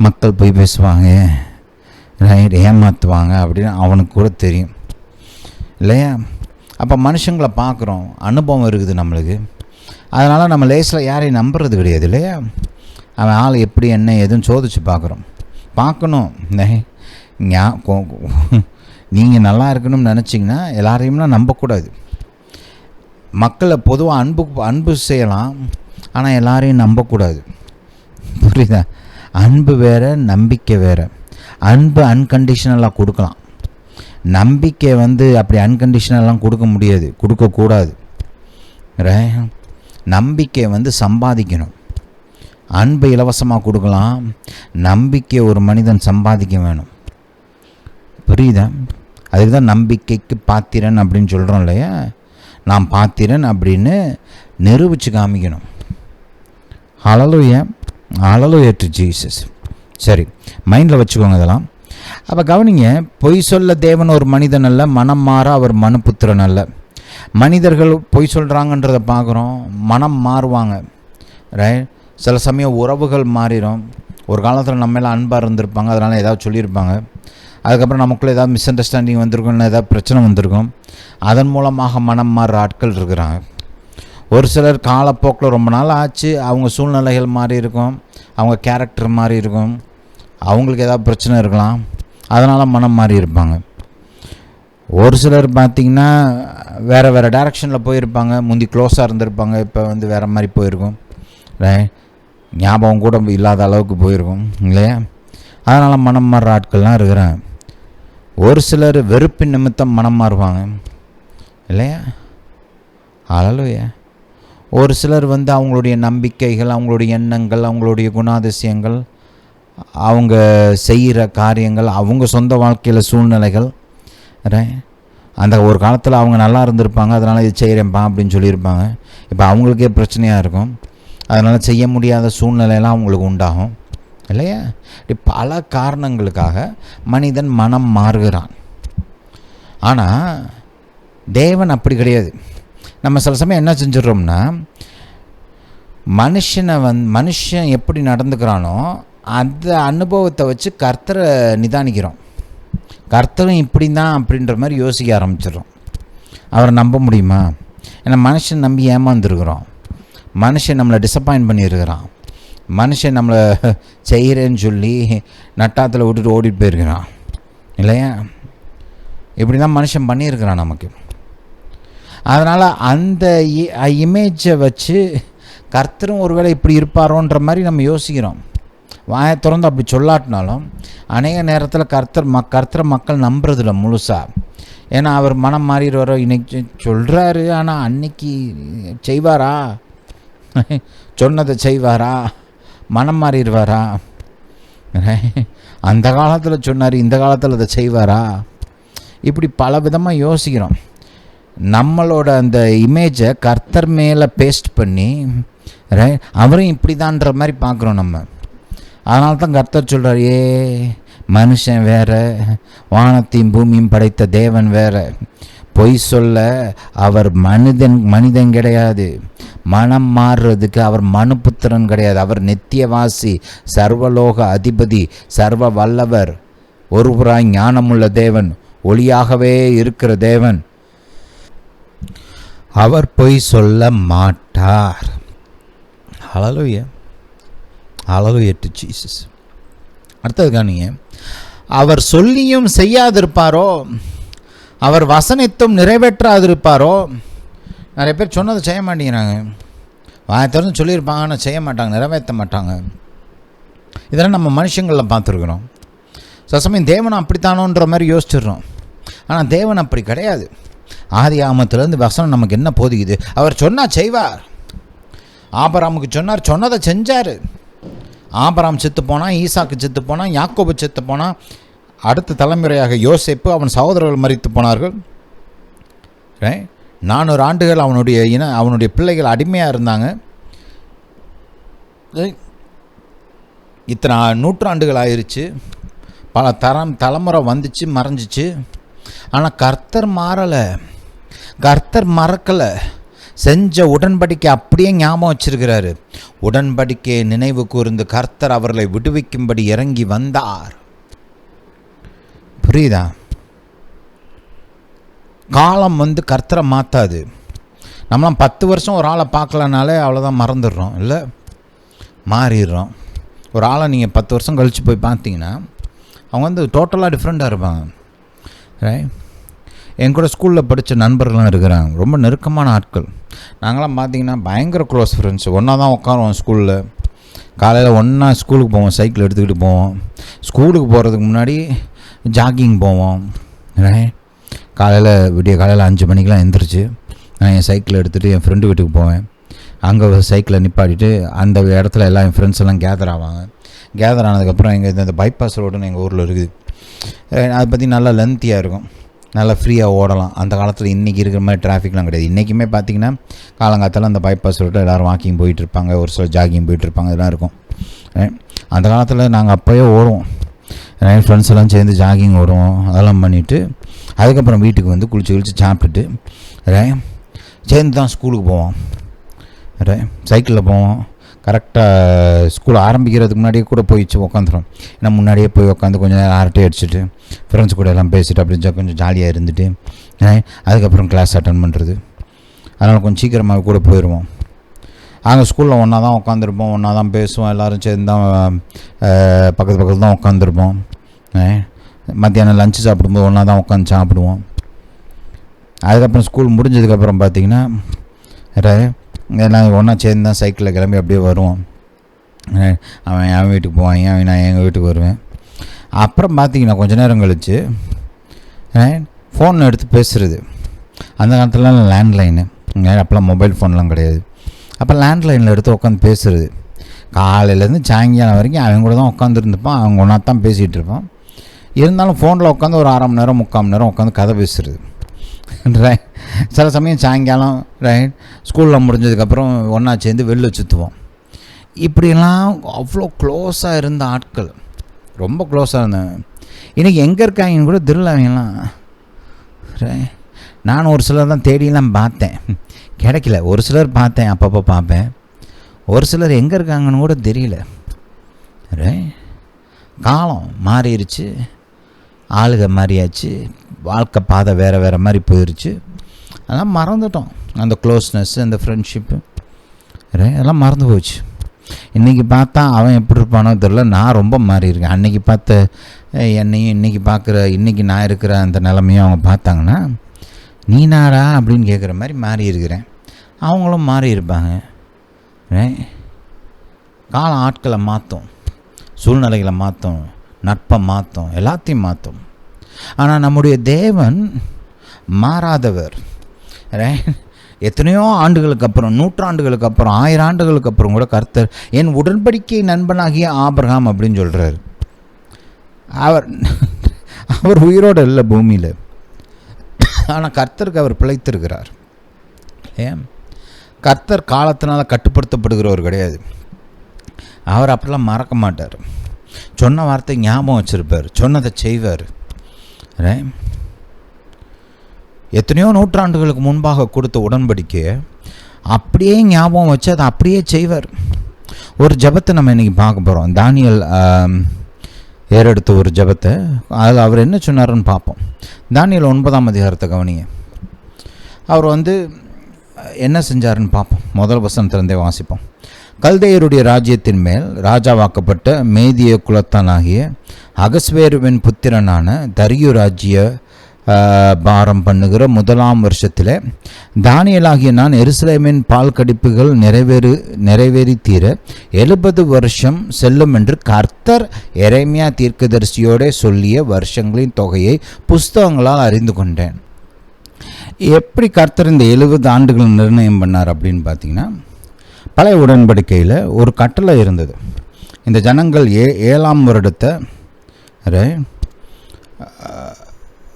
மக்கள் பொய் பேசுவாங்க, ஏமாற்றுவாங்க அப்படின்னு அவனுக்கு கூட தெரியும் இல்லையா? அப்போ மனுஷங்களை பார்க்குறோம், அனுபவம் இருக்குது நம்மளுக்கு. அதனால் நம்ம லேஸில் யாரையும் நம்புறது கிடையாது இல்லையா? அவன் ஆள் எப்படி என்ன எதுன்னு சோதிச்சு பார்க்கணும். நீங்கள் நல்லா இருக்கணும்னு நினச்சிங்கன்னா எல்லாரையும்லாம் நம்பக்கூடாது. மக்களை பொதுவாக அன்பு செய்யலாம், ஆனால் எல்லாரையும் நம்பக்கூடாது. புரியுதா? அன்பு வேறு, நம்பிக்கை வேறு. அன்பு அன்கண்டிஷனலாக கொடுக்கலாம், நம்பிக்கை அப்படி அன்கண்டிஷனலாம் கொடுக்க முடியாது, கொடுக்கக்கூடாது. நம்பிக்கை சம்பாதிக்கணும். அன்பு இலவசமாக கொடுக்கலாம், நம்பிக்கை ஒரு மனிதன் சம்பாதிக்க வேணும். புரியுதா? அதுக்கு தான் நம்பிக்கைக்கு பாத்திரன் அப்படின்னு சொல்கிறோம் இல்லையா? நாம் பாத்திரன் அப்படின்னு நிரூபித்து காமிக்கணும். ஹல்லேலூயா, ஹல்லேலூயா டு ஜீசஸ். சரி, மைண்டில் வச்சுக்கோங்க இதெல்லாம். அப்போ கவனிங்க, பொய் சொல்ல தேவன் ஒரு மனிதன் அல்ல, மனம் மாற அவர் மனுபுத்திரன் அல்ல. மனிதர்கள் பொய் சொல்கிறாங்கன்றதை பார்க்குறோம், மனம் மாறுவாங்க. சில சமயம் உறவுகள் மாறிடும். ஒரு காலத்தில் நம்ம எல்லாம் அன்பாக இருந்திருப்பாங்க, அதனால் ஏதாவது சொல்லியிருப்பாங்க. அதுக்கப்புறம் நமக்குள்ளே ஏதாவது மிஸ் அண்டர்ஸ்டாண்டிங் வந்திருக்கும், இல்லை ஏதாவது பிரச்சனை வந்திருக்கும். அதன் மூலமாக மனம் மாறுற ஆட்கள் இருக்கிறாங்க. ஒரு சிலர் காலப்போக்கில் ரொம்ப நாள் ஆச்சு, அவங்க சூழ்நிலைகள் மாறி இருக்கும், அவங்க கேரக்டர் மாறி இருக்கும், அவங்களுக்கு ஏதாவது பிரச்சனை இருக்கலாம், அதனால் மனம் மாறி இருப்பாங்க. ஒரு சிலர் பார்த்திங்கன்னா வேறு டைரெக்ஷனில் போயிருப்பாங்க. முந்தி க்ளோஸாக இருந்திருப்பாங்க, இப்போ வேறு மாதிரி போயிருக்கும். ஞாபகம் கூட இல்லாத அளவுக்கு போயிருக்கும் இல்லையா? அதனால் மனம் மாறுற ஆட்கள்லாம் இருக்கிறாங்க. ஒரு சிலர் வெறுப்பின் நிமித்தம் மனம் மாறுவாங்க இல்லையா? ஹல்லேலூயா. ஒரு சிலர் அவங்களுடைய நம்பிக்கைகள், அவங்களுடைய எண்ணங்கள், அவங்களுடைய குணாதிசயங்கள், அவங்க செய்கிற காரியங்கள், அவங்க சொந்த வாழ்க்கையில் சூழ்நிலைகள், அந்த ஒரு காலத்தில் அவங்க நல்லா இருந்திருப்பாங்க, அதனால் இது செய்கிறேன்ப்பா அப்படின்னு சொல்லியிருப்பாங்க. இப்போ அவங்களுக்கே பிரச்சனையாக இருக்கும், அதனால் செய்ய முடியாத சூழ்நிலையெல்லாம் அவங்களுக்கு உண்டாகும். இல்லையா? இப்படி பல காரணங்களுக்காக மனிதன் மனம் மாறுகிறான். ஆனால் தேவன் அப்படி கிடையாது. நம்ம சில சமயம் என்ன செஞ்சிடறோம்னா, மனுஷன் எப்படி நடந்துக்கிறானோ அந்த அனுபவத்தை வச்சு கர்த்தரை நிதானிக்கிறோம். கர்த்தரும் இப்படி தான் அப்படின்ற மாதிரி யோசிக்க ஆரம்பிச்சிடுறோம். அவரை நம்ப முடியுமா? ஏன்னா மனுஷன் நம்பி ஏமாந்துருக்குறோம். மனுஷன் நம்மளை டிசப்பாயின்ட் பண்ணியிருக்கிறான். மனுஷன் நம்மளை செய்கிறேன்னு சொல்லி நட்டாத்தில் விட்டுட்டு ஓடிட்டு போயிருக்கிறான் இல்லையா? இப்படி தான் மனுஷன் பண்ணியிருக்கிறான் நமக்கு. அதனால் அந்த இமேஜை வச்சு கர்த்தரும் ஒருவேளை இப்படி இருப்பாரோன்ற மாதிரி நம்ம யோசிக்கிறோம். வாயை திறந்து அப்படி சொல்லாட்டினாலும் அநேக நேரத்தில் கர்த்தரை மக்கள் நம்புறதில்ல முழுசாக. ஏன்னா அவர் மனம் மாறிடுவாரோ, இன்னைக்கு சொல்கிறாரு ஆனால் அன்னைக்கு செய்வாரா, சொன்னதை செய்வாரா, மனம் மாறிடுவாரா, அந்த காலத்தில் சொன்னார் இந்த காலத்தில் அதை செய்வாரா, இப்படி பல விதமாக யோசிக்கிறோம். நம்மளோட அந்த இமேஜை கர்த்தர் மேலே பேஸ்ட் பண்ணி அவரும் இப்படி தான்ற மாதிரி பார்க்குறோம் நம்ம. அதனால தான் கர்த்தர் சொல்கிறார், மனுஷன் வேற, வானத்தையும் பூமியும் படைத்த தேவன் வேற. பொய் சொல்ல அவர் மனிதன் கிடையாது. மனம் மாறுறதுக்கு அவர் மனுபுத்திரன் கிடையாது. அவர் நித்தியவாசி, சர்வலோக அதிபதி, சர்வ வல்லவர், ஒருவராய் ஞானமுள்ள தேவன், ஒளியாகவே இருக்கிற தேவன். அவர் பொய் சொல்ல மாட்டார். ஹல்லேலூயா, ஹல்லேலூயா டு ஜீசஸ். அடுத்தது காணிங்க, அவர் சொல்லியும் செய்யாதிருப்பாரோ, அவர் வசனித்தும் நிறைவேற்றாதிருப்பாரோ. நிறைய பேர் சொன்னதை செய்ய மாட்டேங்கிறாங்க. வாயை திறந்து சொல்லியிருப்பாங்க ஆனால் செய்ய மாட்டாங்க, நிறைவேற்ற மாட்டாங்க. இதெல்லாம் நம்ம மனுஷங்களில் பார்த்துருக்குறோம். சில சமயம் தேவன் அப்படித்தானோன்ற மாதிரி யோசிச்சிடுறோம். ஆனால் தேவன் அப்படி கிடையாது. ஆதி ஆமத்திலேருந்து வசனம் நமக்கு என்ன போதிக்குது? அவர் சொன்னால் செய்வார். ஆபிரகாமுக்கு சொன்னார், சொன்னதை செஞ்சார். ஆபிரகாம் செத்து போனான், ஈசாக்கு செத்து போனான், யாக்கோபு செத்து போனான். அடுத்த தலைமுறையாக யோசேப்பு, அவன் சகோதரர்கள் மரித்து போனார்கள். 400 ஆண்டுகள் அவனுடைய பிள்ளைகள் அடிமையாக இருந்தாங்க. இத்தனை நூற்றாண்டுகள் ஆயிடுச்சு, பல தலைமுறை வந்துச்சு, மறைஞ்சிச்சு. ஆனால் கர்த்தர் மாறலை, கர்த்தர் மறக்கலை. செஞ்ச உடன்படிக்கை அப்படியே ஞாபகம் வச்சிருக்கிறாரு. உடன்படிக்கையை நினைவு கூர்ந்து கர்த்தர் அவர்களை விடுவிக்கும்படி இறங்கி வந்தார். புரியுதா? காலம் கர்த்தரை மாற்றாது. நம்மளாம் 10 வருஷம் ஒரு ஆளை பார்க்கலனாலே அவ்வளோதான், மறந்துடுறோம் இல்லை, மாறிடுறோம். ஒரு ஆளை நீங்கள் 10 வருஷம் கழித்து போய் பார்த்தீங்கன்னா அவங்க டோட்டலாக டிஃப்ரெண்ட்டாக இருப்பாங்க. என் கூட ஸ்கூலில் படித்த நண்பர்கள்லாம் இருக்கிறாங்க, ரொம்ப நெருக்கமான ஆட்கள். நாங்களாம் பார்த்திங்கன்னா பயங்கர க்ளோஸ் ஃப்ரெண்ட்ஸ். ஒன்றா தான் உட்காருவோம் ஸ்கூலில். காலையில் ஒன்றா ஸ்கூலுக்கு போவோம், சைக்கிள் எடுத்துக்கிட்டு போவோம். ஸ்கூலுக்கு போகிறதுக்கு முன்னாடி ஜாகிங் போவோம். விடிய காலையில் 5 மணிக்கெலாம் எந்திரிச்சு நான் என் சைக்கிளை எடுத்துகிட்டு என் ஃப்ரெண்டு வீட்டுக்கு போவேன். அங்கே சைக்கிளை நிப்பாட்டிட்டு அந்த இடத்துல எல்லாம் என் ஃப்ரெண்ட்ஸ் எல்லாம் கேதர் ஆவாங்க. கேதர் ஆனதுக்கப்புறம் எங்கள் இந்த பைபாஸ் ரோடுன்னு எங்கள் ஊரில் இருக்குது. அதை பற்றி நல்லா லென்த்தியாக இருக்கும், நல்லா ஃப்ரீயாக ஓடலாம். அந்த காலத்தில் இன்றைக்கி இருக்கிற மாதிரி டிராஃபிக்லாம் கிடையாது. இன்றைக்குமே பார்த்திங்கன்னா காலங்காலத்தில் அந்த பைபாஸ் ரோட்டில் எல்லோரும் வாக்கிங் போயிட்டுருப்பாங்க, ஒரு சில ஜாகிங் போயிட்டுருப்பாங்க, இதெல்லாம் இருக்கும். அந்த காலத்தில் நாங்கள் அப்போயே ஓடுவோம், ஃப்ரெண்ட்ஸ் எல்லாம் சேர்ந்து ஜாகிங் ஓடுவோம். அதெல்லாம் பண்ணிவிட்டு அதுக்கப்புறம் வீட்டுக்கு குளிச்சு சாப்பிட்டுட்டு சேர்ந்து தான் ஸ்கூலுக்கு போவோம். சைக்கிளில் போவோம். கரெக்டாக ஸ்கூல் ஆரம்பிக்கிறதுக்கு முன்னாடியே கூட போயிடுச்சு உட்காந்துரும். ஏன்னா முன்னாடியே போய் உட்காந்து கொஞ்சம் நேரம் அரட்டை அடிச்சுட்டு ஃப்ரெண்ட்ஸ் கூட எல்லாம் பேசிட்டு அப்படி கொஞ்சம் ஜாலியாக இருந்துட்டு அதுக்கப்புறம் கிளாஸ் அட்டன் பண்ணுறது. அதனால் கொஞ்சம் சீக்கிரமாக கூட போயிடுவோம். அங்கே ஸ்கூலில் ஒன்றா தான் உட்காந்துருப்போம், ஒன்றா தான் பேசுவோம், எல்லோரும் சேர்ந்து தான் பக்கத்தில் தான் உட்காந்துருப்போம். மத்தியானம் லஞ்சு சாப்பிடும்போது ஒன்றா தான் உட்காந்து சாப்பிடுவோம். அதுக்கப்புறம் ஸ்கூல் முடிஞ்சதுக்கப்புறம் பார்த்திங்கன்னா எல்லாம் ஒன்றா சேர்ந்து தான் சைக்கிளில் கிளம்பி அப்படியே வருவோம். அவன் என் வீட்டுக்கு போவான், நான் எங்கள் வீட்டுக்கு வருவேன். அப்புறம் பார்த்திங்கன்னா கொஞ்சம் நேரம் கழித்து ஃபோன் எடுத்து பேசுகிறது. அந்த காலத்துலலாம் லேண்ட்லைனு, அப்போலாம் மொபைல் ஃபோன்லாம் கிடையாது. அப்போ லேண்ட்லைனில் எடுத்து உட்காந்து பேசுகிறது. காலையிலேருந்து சாயங்காலம் வரைக்கும் அவன் கூட தான் உட்காந்துருந்துப்பான், அவங்க ஒன்றா தான் பேசிகிட்டு இருப்பான். இருந்தாலும் ஃபோனில் உட்காந்து ஒரு 1/2 மணி நேரம் 3/4 மணி நேரம் உட்காந்து கதை பேசுகிறது. சில சமயம் சாயங்காலம் ஸ்கூலில் முடிஞ்சதுக்கப்புறம் ஒன்றா சேர்ந்து வெளில சுற்றுவோம். இப்படிலாம் அவ்வளோ க்ளோஸாக இருந்த ஆட்கள், ரொம்ப க்ளோஸாக இருந்தேன். இன்றைக்கி எங்கே இருக்காங்கன்னு கூட தெரியல அவங்கெல்லாம். நான் ஒரு சிலர் தான் தேடிலாம் பார்த்தேன், கிடைக்கல. ஒரு சிலர் பார்த்தேன், அப்பப்போ பார்ப்பேன். ஒரு சிலர் எங்கே இருக்காங்கன்னு கூட தெரியல. காலம் மாறிடுச்சு, ஆளுக மாறியாச்சு, வாழ்க்கை பாதை வேறு வேறு மாதிரி போயிடுச்சு. அதெல்லாம் மறந்துட்டோம். அந்த க்ளோஸ்னஸ்ஸு, அந்த ஃப்ரெண்ட்ஷிப்பு அதெல்லாம் மறந்து போச்சு. இன்றைக்கி பார்த்தா அவன் எப்படி இருப்பானோ தெரியல, நான் ரொம்ப மாறி இருக்கேன். அன்றைக்கி பார்த்த என்னையும் இன்றைக்கி பார்க்குற, இன்றைக்கி நான் இருக்கிற அந்த நிலைமையும் அவங்க பார்த்தாங்கன்னா, நீ நாடா அப்படின்னு கேட்குற மாதிரி மாறி இருக்கிறேன். அவங்களும் மாறி இருப்பாங்க. காலம் ஆட்களை மாற்றும், சூழ்நிலைகளை மாற்றும், நட்பை மாற்றும், எல்லாத்தையும் மாற்றும். ஆனால் நம்முடைய தேவன் மாறாதவர். எத்தனையோ ஆண்டுகளுக்கு அப்புறம், நூற்றாண்டுகளுக்கு அப்புறம், 1000 ஆண்டுகளுக்கு அப்புறம் கூட கர்த்தர் என் உடன்படிக்கை நண்பனாகிய ஆபிரகாம் அப்படின்னு சொல்கிறார். அவர் உயிரோடு இல்லை பூமியில், ஆனால் கர்த்தருக்கு அவர் பிழைத்திருக்கிறார். ஏன்? கர்த்தர் காலத்தினால் கட்டுப்படுத்தப்படுகிறவர் கிடையாது. அவர் அப்படிலாம் மறக்க மாட்டார். சொன்ன வார்த்தை ஞாபகம் வச்சுருப்பார், சொன்னதை செய்வார். எத்தனையோ நூற்றாண்டுகளுக்கு முன்பாக கொடுத்த உடன்படிக்கையை அப்படியே ஞாபகம் வச்சு அதை அப்படியே செய்வார். ஒரு ஜபத்தை நம்ம இன்றைக்கி பார்க்க போகிறோம். தானியேல் ஏறெடுத்த ஒரு ஜபத்தை, அதில் அவர் என்ன சொன்னார்னு பார்ப்போம். தானியேல் 9ஆம் அதிகாரத்தை கவனிங்க. அவர் என்ன செஞ்சாருன்னு பார்ப்போம். முதல் வசனத்திலிருந்தே வாசிப்போம். கல்தேயருடைய ராஜ்யத்தின் மேல் ராஜாவாக்கப்பட்ட மேதிய குலத்தானாகிய அகஸ்வேருவின் புத்திரனான தரியு ராஜ்ய பாரம் பண்ணுகிற 1ஆம் வருஷத்தில் தானியேலாகிய நான் எருசலேமின் பால் கடிப்புகள் நிறைவேறி தீர 70 வருஷம் செல்லும் என்று கர்த்தர் எரேமியா தீர்க்கதரிசியோட சொல்லிய வருஷங்களின் தொகையை புஸ்தகங்களால் அறிந்து கொண்டேன். எப்படி கர்த்தர் இந்த 70 ஆண்டுகள் நிர்ணயம் பண்ணார் அப்படின்னு பார்த்தீங்கன்னா, பழைய உடன்படிக்கையில் ஒரு கட்டளை இருந்தது. இந்த ஜனங்கள் 7ஆம் வருடத்தை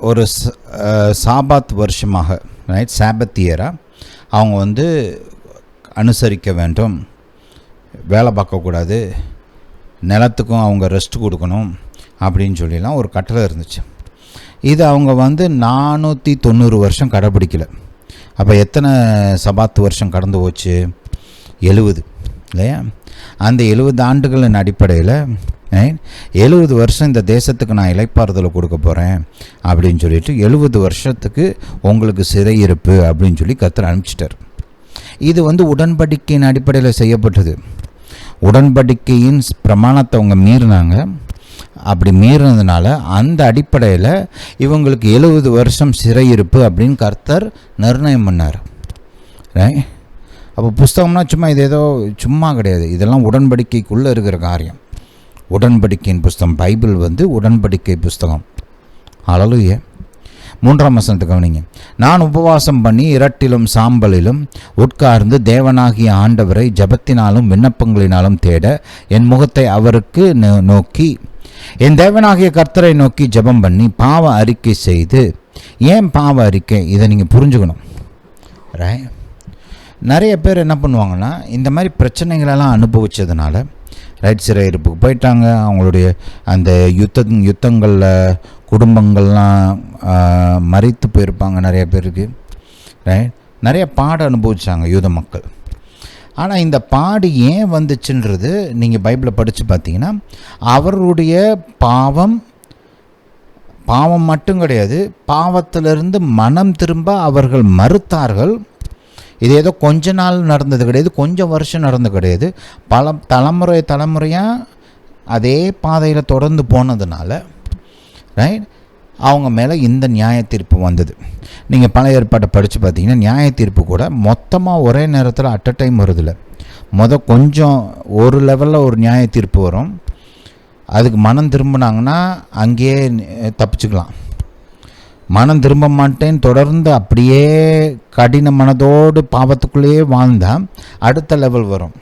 ஒரு சாபாத் வருஷமாக, சாபத் இயராக அவங்க அனுசரிக்க வேண்டும். வேலை பார்க்கக்கூடாது, நிலத்துக்கும் அவங்க ரெஸ்ட் கொடுக்கணும் அப்படின்னு சொல்லிலாம் ஒரு கட்டளை இருந்துச்சு. இது அவங்க 490 வருஷம் கடைப்பிடிக்கலை. அப்போ எத்தனை சபாத்து வருஷம் கடந்து போச்சு? 70 இல்லையா? அந்த 70 ஆண்டுகளின் அடிப்படையில் 70 வருஷம் இந்த தேசத்துக்கு நான் இளைப்பாறுதலை கொடுக்க போகிறேன் அப்படின்னு சொல்லிட்டு 70 வருஷத்துக்கு உங்களுக்கு சிறையிருப்பு அப்படின்னு சொல்லி கர்த்தர் அனுப்பிச்சிட்டார். இது உடன்படிக்கையின் அடிப்படையில் செய்யப்பட்டது. உடன்படிக்கையின் பிரமாணத்தை அவங்க மீறினாங்க. அப்படி மீறினதுனால அந்த அடிப்படையில் இவங்களுக்கு 70 வருஷம் சிறையிருப்பு அப்படின்னு கர்த்தர் நிர்ணயம் பண்ணார். அப்போ புஸ்தகம்னா சும்மா இது ஏதோ சும்மா கிடையாது. இதெல்லாம் உடன்படிக்கைக்குள்ளே இருக்கிற காரியம். உடன்படிக்கையின் புஸ்தகம் பைபிள் உடன்படிக்கை புஸ்தகம். ஹல்லேலூயா. 3ஆம் வசனத்தை கவனிங்க. நான் உபவாசம் பண்ணி இரட்டிலும் சாம்பலிலும் உட்கார்ந்து தேவனாகிய ஆண்டவரை ஜபத்தினாலும் விண்ணப்பங்களினாலும் தேட என் முகத்தை அவருக்கு நோக்கி என் தேவனாகிய கர்த்தரை நோக்கி ஜபம் பண்ணி பாவ அறிக்கை செய்து. ஏன் பாவ அறிக்கை? இதை நீங்கள் புரிஞ்சுக்கணும். நிறைய பேர் என்ன பண்ணுவாங்கன்னா, இந்த மாதிரி பிரச்சனைகளெல்லாம் அனுபவித்ததுனால சிறையிருப்புக்கு போயிட்டாங்க. அவங்களுடைய அந்த யுத்தங்களில் குடும்பங்கள்லாம் மறித்து போயிருப்பாங்க நிறைய பேருக்கு. நிறைய பாடு அனுபவித்தாங்க யூத மக்கள். ஆனால் இந்த பாடு ஏன் வந்துச்சுன்றது நீங்கள் பைபிளை படித்து பார்த்தீங்கன்னா, அவருடைய பாவம் மட்டும் கிடையாது, பாவத்திலிருந்து மனம் திரும்ப அவர்கள் மறுத்தார்கள். இது ஏதோ கொஞ்ச நாள் நடந்தது கிடையாது, கொஞ்சம் வருஷம் நடந்தது கிடையாது. பல தலைமுறையாக அதே பாதையில் தொடர்ந்து போனதுனால அவங்க மேலே இந்த நியாய தீர்ப்பு வந்தது. நீங்கள் பழைய ஏற்பாட்டை படித்து பார்த்தீங்கன்னா, நியாய தீர்ப்பு கூட மொத்தமாக ஒரே நேரத்தில் அட் அ டைம் வருதில்ல. கொஞ்சம் ஒரு லெவலில் ஒரு நியாய தீர்ப்பு வரும். அதுக்கு மனம் திரும்பினாங்கன்னா அங்கேயே தப்பிச்சுக்கலாம். மனம் திரும்ப மாட்டேன்னு தொடர்ந்து அப்படியே கடின மனதோடு பாவத்துக்குள்ளேயே வாழ்ந்தால் அடுத்த லெவல் வரும்.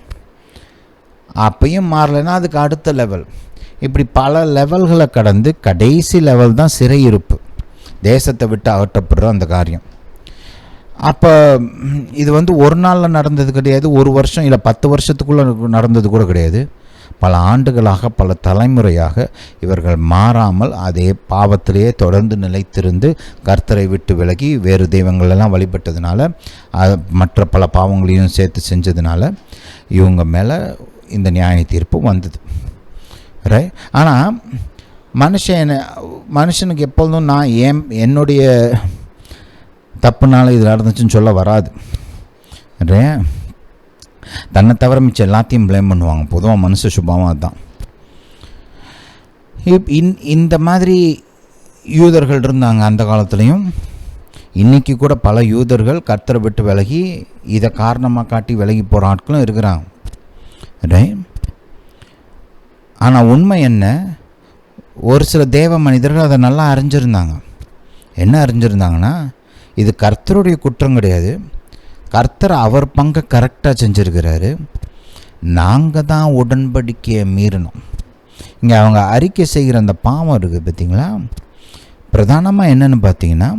அப்பையும் மாறலைன்னா அதுக்கு அடுத்த லெவல். இப்படி பல லெவல்களை கடந்து கடைசி லெவல் தான் சிறையிருப்பு, தேசத்தை விட்டு அகற்றப்படுற அந்த காரியம். அப்போ இது வந்து ஒரு நாளில் நடந்தது கிடையாது, ஒரு வருஷம் இல்லை 10 வருஷத்துக்குள்ளே நடந்தது கூட கிடையாது. பல ஆண்டுகளாக, பல தலைமுறையாக இவர்கள் மாறாமல் அதே பாவத்திலேயே தொடர்ந்து நிலைத்திருந்து கர்த்தரை விட்டு விலகி வேறு தெய்வங்களெல்லாம் வழிபட்டதுனால, மற்ற பல பாவங்களையும் சேர்த்து செஞ்சதுனால இவங்க மேலே இந்த நியாய தீர்ப்பு வந்தது. ரைட். ஆனால் மனுஷனுக்கு எப்பொழுதும் நான் என்னுடைய தப்புனால இது நடந்துச்சுன்னு சொல்ல வராது. தன்னை தவிர மிச்சம் எல்லாத்தையும் ப்ளேம் பண்ணுவாங்க. பொதுவாக மனுஷ சுபாவம் அதுதான். இந்த மாதிரி யூதர்கள் இருந்தாங்க அந்த காலத்துலேயும். இன்றைக்கி கூட பல யூதர்கள் கர்த்தரை விட்டு விலகி இதை காரணமாக காட்டி விலகி போகிற ஆட்களும் இருக்கிறாங்க. ரைட். ஆனால் உண்மை என்ன, ஒரு சில தேவ மனிதர்கள் அதை நல்லா அறிஞ்சிருந்தாங்க. என்ன அறிஞ்சிருந்தாங்கன்னா, இது கர்த்தருடைய குற்றம் கிடையாது, கர்த்தர் அவர் பங்கை கரெக்டாக செஞ்சுருக்கிறாரு, நாங்கள் தான் உடன்படிக்கையை மீறணும். இங்கே அவங்க அறிக்கை செய்கிற அந்த பாவம் இருக்குது பார்த்திங்களா, பிரதானமாக என்னென்னு பார்த்தீங்கன்னா,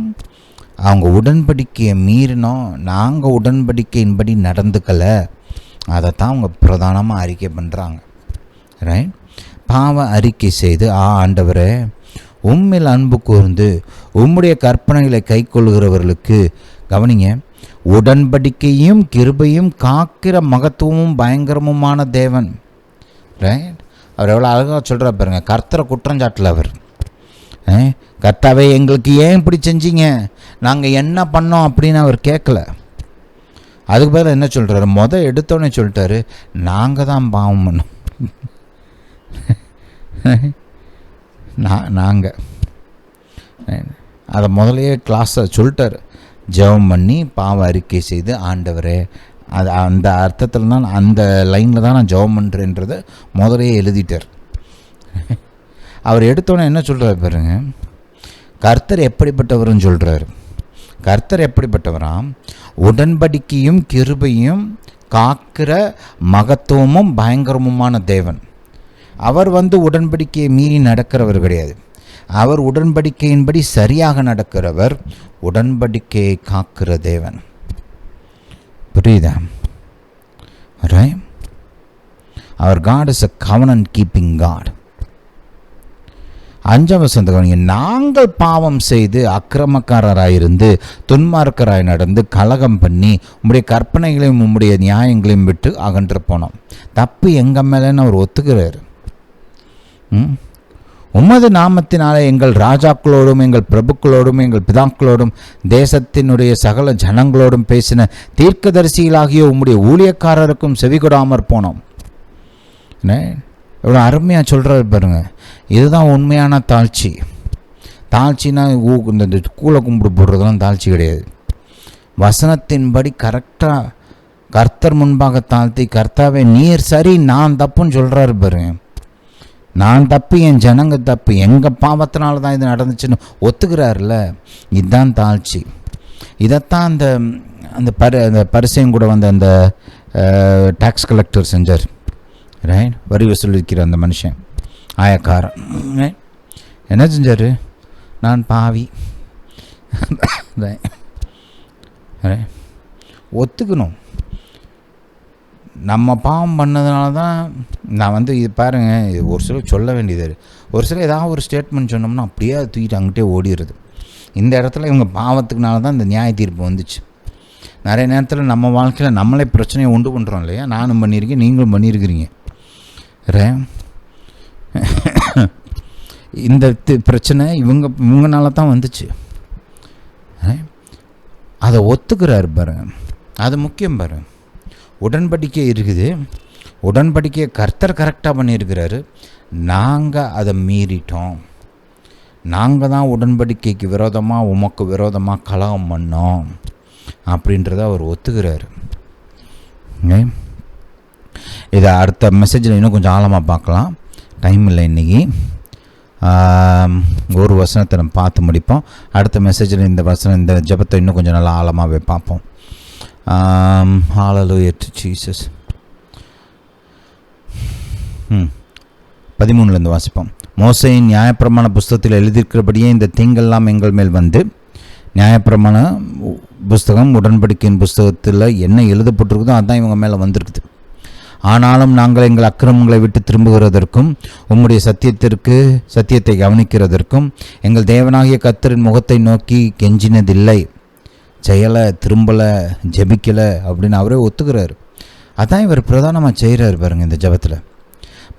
அவங்க உடன்படிக்கையை மீறினோம், நாங்கள் உடன்படிக்கையின்படி நடந்துக்கலை, அதைத்தான் அவங்க பிரதானமாக அறிக்கை பண்ணுறாங்க. ரைட். பாவ அறிக்கை செய்து, ஆண்டவரே உம்மில் அன்பு கூர்ந்து உம்முடைய கற்பனைகளை கை கொள்கிறவர்களுக்கு, கவனிங்க, உடன்படிக்கையும் கிருபையும் காக்கிற மகத்துவமும் பயங்கரமுமான தேவன். ரைட். அவர் எவ்வளோ அழகாக சொல்கிறார் பாருங்க. கர்த்தரை குற்றஞ்சாட்டில் அவர், கர்த்தாவே எங்களுக்கு ஏன் இப்படி செஞ்சீங்க, நாங்கள் என்ன பண்ணோம் அப்படின்னு அவர் கேட்கல. அதுக்கு பதில் என்ன சொல்கிறாரு, எடுத்தோடனே சொல்லிட்டாரு, நாங்கள் தான் பாவம் பண்ணோம். நாங்கள் அதை முதலையே கிளாஸை சொல்லிட்டார். ஜெபம் பண்ணி பாவ அறிக்கை செய்து, ஆண்டவரே, அது அந்த அர்த்தத்தில் தான், அந்த லைனில் தான் நான் ஜெபம் பண்ணுறேன்றதை முதலையே எழுதிட்டார். அவர் எடுத்தோன்னே என்ன சொல்கிறார் பாருங்க, கர்த்தர் எப்படிப்பட்டவர்னு சொல்கிறார். கர்த்தர் எப்படிப்பட்டவராம், உடன்படிக்கையும் கிருபையும் காக்கிற மகத்துவமும் பயங்கரமுமான தேவன். அவர் உடன்படிக்கையை மீறி நடக்கிறவர் கிடையாது, அவர் உடன்படிக்கையின்படி சரியாக நடக்கிறவர், உடன்படிக்கையை காக்கிற தேவன். புரியுதா? ரைட். அவர் God is a covenant keeping God. 5ஆம் வசனத்தை, நாங்கள் பாவம் செய்து அக்கிரமக்காரராயிருந்து துன்மார்க்கராய் நடந்து கலகம் பண்ணி உம்முடைய கற்பனைகளையும் உம்முடைய நியாயங்களையும் விட்டு அகன்று போனோம். தப்பு எங்கள் மேலேன்னு அவர் ஒத்துக்கிறார். உமது நாமத்தினாலே எங்கள் ராஜாக்களோடும் எங்கள் பிரபுக்களோடும் எங்கள் பிதாக்களோடும் தேசத்தினுடைய சகல ஜனங்களோடும் பேசின தீர்க்கதரிசிகளாகிய உம்முடைய ஊழியக்காரருக்கும் செவிகொடாமற் போனோம். எவ்வளோ அருமையாக சொல்கிறாரு பாருங்க. இதுதான் உண்மையான தாழ்ச்சி. தாழ்ச்சின்னா இந்த கூலை கும்பிடு போடுறதுலாம் தாழ்ச்சி கிடையாது. வசனத்தின்படி கரெக்டாக கர்த்தர் முன்பாக தாழ்த்தி, கர்த்தாவே நீர் சரி நான் தப்புன்னு சொல்கிறாரு பாருங்க. நான் தப்பு, என் ஜனங்க தப்பு, எங்கள் பாவத்தினால தான் இது நடந்துச்சுன்னு ஒத்துக்கிறாருல்ல, இதுதான் தாழ்ச்சி. இதைத்தான் அந்த பரிசையும் கூட அந்த டேக்ஸ் கலெக்டர் செஞ்சார். ரைட். வரி வசூலிக்கிற அந்த மனுஷன், ஆயக்காரன் என்ன செஞ்சார், நான் பாவி, ஒத்துக்கணும். நம்ம பாவம் பண்ணதுனால தான் நான் இது பாருங்கள், இது ஒரு சிலர் சொல்ல வேண்டியது, ஒரு சிலர் ஏதாவது ஒரு ஸ்டேட்மெண்ட் சொன்னோம்னா அப்படியே அது தூக்கிட்டு அங்கிட்டே ஓடிடுறது. இந்த இடத்துல இவங்க பாவத்துக்குனால தான் இந்த நியாய தீர்ப்பு வந்துச்சு. நிறைய நேரத்தில் நம்ம வாழ்க்கையில் நம்மளே பிரச்சனையை உண்டு பண்ணுறோம் இல்லையா, நானும் பண்ணியிருக்கேன், நீங்களும் பண்ணியிருக்கிறீங்க. இந்த பிரச்சனை இவங்கனால தான் வந்துச்சு. அதை ஒத்துக்கிறாரு பாருங்க, அது முக்கியம் பாருங்க. உடன்படிக்கை இருக்குது, உடன்படிக்கையை கர்த்தர் கரெக்டாக பண்ணியிருக்கிறாரு, நாங்கள் அதை மீறிட்டோம், நாங்கள் தான் உடன்படிக்கைக்கு விரோதமாக உமக்கு விரோதமாக கலகம் பண்ணோம் அப்படின்றத அவர் ஒத்துக்கிறாரு. இதை அடுத்த மெசேஜில் இன்னும் கொஞ்சம் ஆழமாக பார்க்கலாம், டைம் இல்லை இன்றைக்கி. ஒரு வசனத்தை நம்ம பார்த்து முடிப்போம். அடுத்த மெசேஜில் இந்த ஜெபத்தை இன்னும் கொஞ்சம் நல்லா ஆழமாகவே பார்ப்போம். Hallelujah to Jesus. 13 வாசிப்போம். மோசேயின் நியாயப்பிரமாண புஸ்தகத்தில் எழுதியிருக்கிறபடியே இந்த தீங்கெல்லாம் எங்கள் மேல் வந்து நியாயப்பிரமாண புஸ்தகம், உடன்படிக்கையின் புஸ்தகத்தில் என்ன எழுதப்பட்டிருக்குதோ அதுதான் இவங்க மேலே வந்திருக்குது. ஆனாலும் நாங்கள் எங்கள் அக்கிரமங்களை விட்டு திரும்புகிறதற்கும் உம்முடைய சத்தியத்தை கவனிக்கிறதற்கும் எங்கள் தேவனாகிய கர்த்தரின் முகத்தை நோக்கி கெஞ்சினதில்லை, செய்யலை, திரும்பலை, ஜெபிக்கலை அப்படின்னு அவரே ஒத்துக்கிறார். அதான் இவர் பிரதானமாக செய்கிறார் பாருங்கள் இந்த ஜெபத்தில்.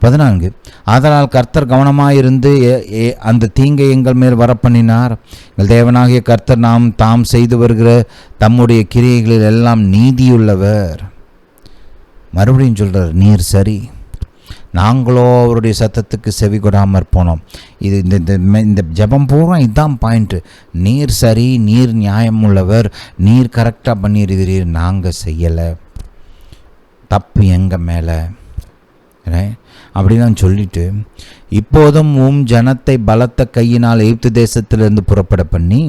14, ஆதலால் கர்த்தர் கவனமாயிருந்து அந்த தீங்கை எங்கள் மேல் வரப்பண்ணினார். எங்கள் தேவனாகிய கர்த்தர் தாம் செய்து வருகிற தம்முடைய கிரியைகளில் எல்லாம் நீதியுள்ளவர். மறுபடியும் சொல்கிறார், நீர் சரி, நாங்களோ அவருடைய சத்தத்துக்கு செவி கொடாமற் போனோம். இது இந்த ஜெபம் பூரா இதுதான் பாயிண்ட்டு. நீர் சரி, நீர் நியாயம் உள்ளவர், நீர் கரெக்டாக பண்ணியிருக்கிறீர், நாங்கள் செய்யலை, தப்பு எங்கள் மேலே அப்படிலாம் சொல்லிட்டு, இப்போதும் ஜனத்தை பலத்த கையினால் எகிப்து தேசத்திலிருந்து புறப்பட பண்ணி,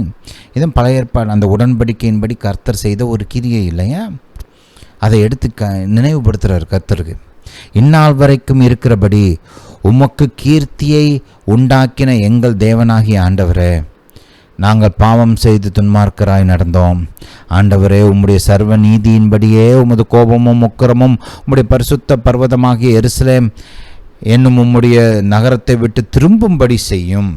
இதுவும் பழைய ஏற்பாடு அந்த உடன்படிக்கையின்படி கர்த்தர் செய்த ஒரு கிரியை இல்லையா, அதை எடுத்து நினைவுபடுத்துகிறார் கர்த்தருக்கு. இந்நாள் வரைக்கும் இருக்கிறபடி உமக்கு கீர்த்தியை உண்டாக்கின எங்கள் தேவனாகிய ஆண்டவரே, நாங்கள் பாவம் செய்து துன்மார்க்கராய் நடந்தோம். ஆண்டவரே, உம்முடைய சர்வ நீதியின்படியே உமது கோபமும் உக்கிரமும் உம்முடைய பரிசுத்த பர்வதமாகிய எருசலேம் என்னும் உம்முடைய நகரத்தை விட்டு திரும்பும்படி செய்யும்.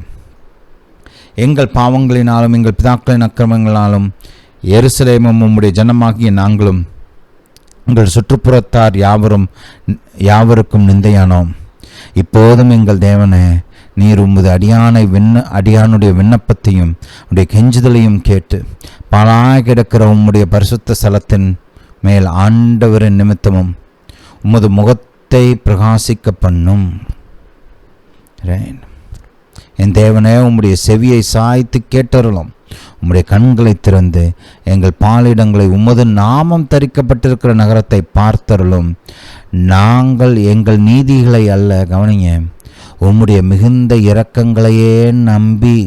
எங்கள் பாவங்களினாலும் எங்கள் பிதாக்களின் அக்கிரமங்களாலும் எருசலேமும் உம்முடைய ஜனமாகிய நாங்களும் உங்கள் சுற்றுப்புறத்தார் யாவருக்கும் நிந்தையானோம். இப்போதும் எங்கள் தேவனே, நீர் உமது அடியானுடைய விண்ணப்பத்தையும் உடைய கெஞ்சுதலையும் கேட்டு பாழாய் கிடக்கிற உம்முடைய பரிசுத்த ஸ்தலத்தின் மேல் ஆண்டவரின் நிமித்தமும் உமது முகத்தை பிரகாசிக்க பண்ணும். என் தேவனே, உம்முடைய செவியை சாய்த்து கேட்டருளும். உம்முடைய கண்களை திறந்து எங்கள் பாலிடங்களை உமது நாமம் தரிக்கப்பட்டிருக்கிற நகரத்தை பார்த்தருளும். நாங்கள் எங்கள் நீதிகளை அல்ல, கவனிங்க, உம்முடைய மிகுந்த இரக்கங்களையே நம்பி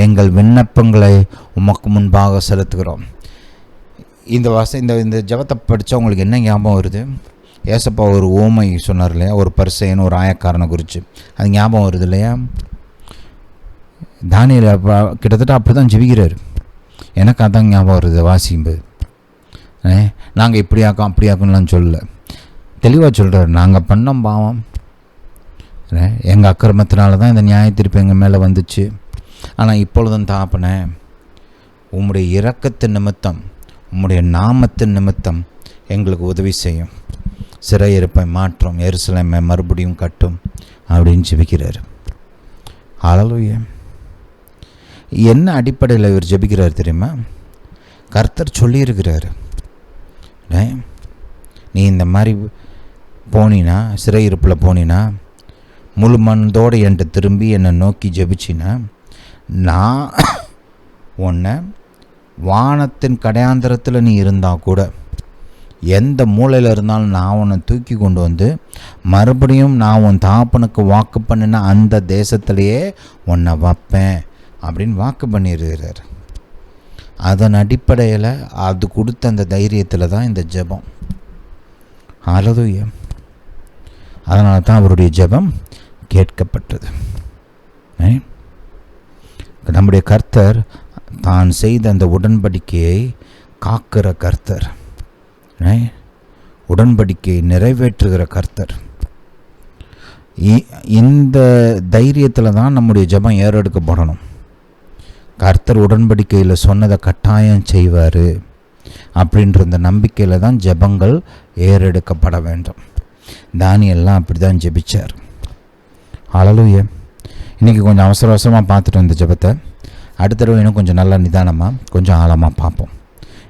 எங்கள் விண்ணப்பங்களை உமக்கு முன்பாக செலுத்துகிறோம். இந்த ஜெபத்தை படித்தா உங்களுக்கு என்ன ஞாபகம் வருது? ஏசப்பா ஒரு ஓமை சொன்னார் இல்லையா, ஒரு பரிசேயன் ஒரு ஆயக்காரனை குறித்து, அது ஞாபகம் வருது இல்லையா? தானியேல் கிட்டத்தட்ட அப்படி தான் ஜெபிக்கிறார். எனக்கு அதான் ஞாபகம் வருது வாசிக்கும்போது. நாங்கள் இப்படியாக்கோம் அப்படியாக்கோம்லாம் சொல்லலை, தெளிவாக சொல்கிறார், நாங்கள் பண்ணோம் பாவம், எங்கள் அக்கிரமத்தினால தான் இந்த நியாயத்தீர்ப்பு எங்கள் மேலே வந்துச்சு. ஆனால் இப்பொழுதும் தாப்பனே, உம்முடைய இரக்கத்தின் நிமித்தம் உம்முடைய நாமத்தின் நிமித்தம் எங்களுக்கு உதவி செய்யும், சிறையிருப்பை மாற்றம், எருசலேமை மறுபடியும் கட்டும் அப்படின்னு ஜெபிக்கிறார். ஹல்லேலூயா. என்ன அடிப்படையில் இவர் ஜெபிக்கிறார் தெரியுமா? கர்த்தர் சொல்லியிருக்கிறார், நீ இந்த மாதிரி போனினா, சிறையிருப்பில் போனினா, முழு மனதோடு என்கிட்ட திரும்பி என்னை நோக்கி ஜெபிச்சின்னா, நான் உன்னை வானத்தின் கடையாந்திரத்தில் நீ இருந்தால் கூட, எந்த மூலையில் இருந்தாலும் நான் உன்னை தூக்கி கொண்டு வந்து மறுபடியும் நான் உன் தகப்பனுக்கு வாக்கு பண்ணின அந்த தேசத்திலேயே உன்னை வைப்பேன் அப்படின்னு வாக்கு பண்ணிடுறார். அதன் அடிப்படையில் அது கொடுத்த அந்த தைரியத்தில் தான் இந்த ஜெபம். ஹல்லேலூயா. அதனால தான் அவருடைய ஜெபம் கேட்கப்பட்டது. நம்முடைய கர்த்தர் தான் செய்த அந்த உடன்படிக்கையை காக்கிற கர்த்தர், உடன்படிக்கையை நிறைவேற்றுகிற கர்த்தர். இந்த தைரியத்தில் தான் நம்முடைய ஜெபம் ஏறெடுக்கப்படணும். கர்த்தர் உடன்படிக்கையில் சொன்னதை கட்டாயம் செய்வார் அப்படின்ற இந்த நம்பிக்கையில் தான் ஜெபங்கள் ஏறெடுக்கப்பட வேண்டும். தானியெல்லாம் அப்படி தான் ஜெபிச்சார். ஹல்லேலூயா. இன்றைக்கி கொஞ்சம் அவசரமாக பார்த்துட்டோம் இந்த ஜெபத்தை. அடுத்த தடவை இன்னும் கொஞ்சம் நல்லா நிதானமாக கொஞ்சம் ஆழமாக பார்ப்போம்.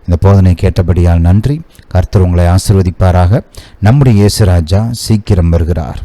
இந்த போதனை கேட்டபடியால் நன்றி. கர்த்தர் உங்களை ஆசீர்வதிப்பாராக. நம்முடைய இயேசு ராஜா சீக்கிரம் வருகிறார்.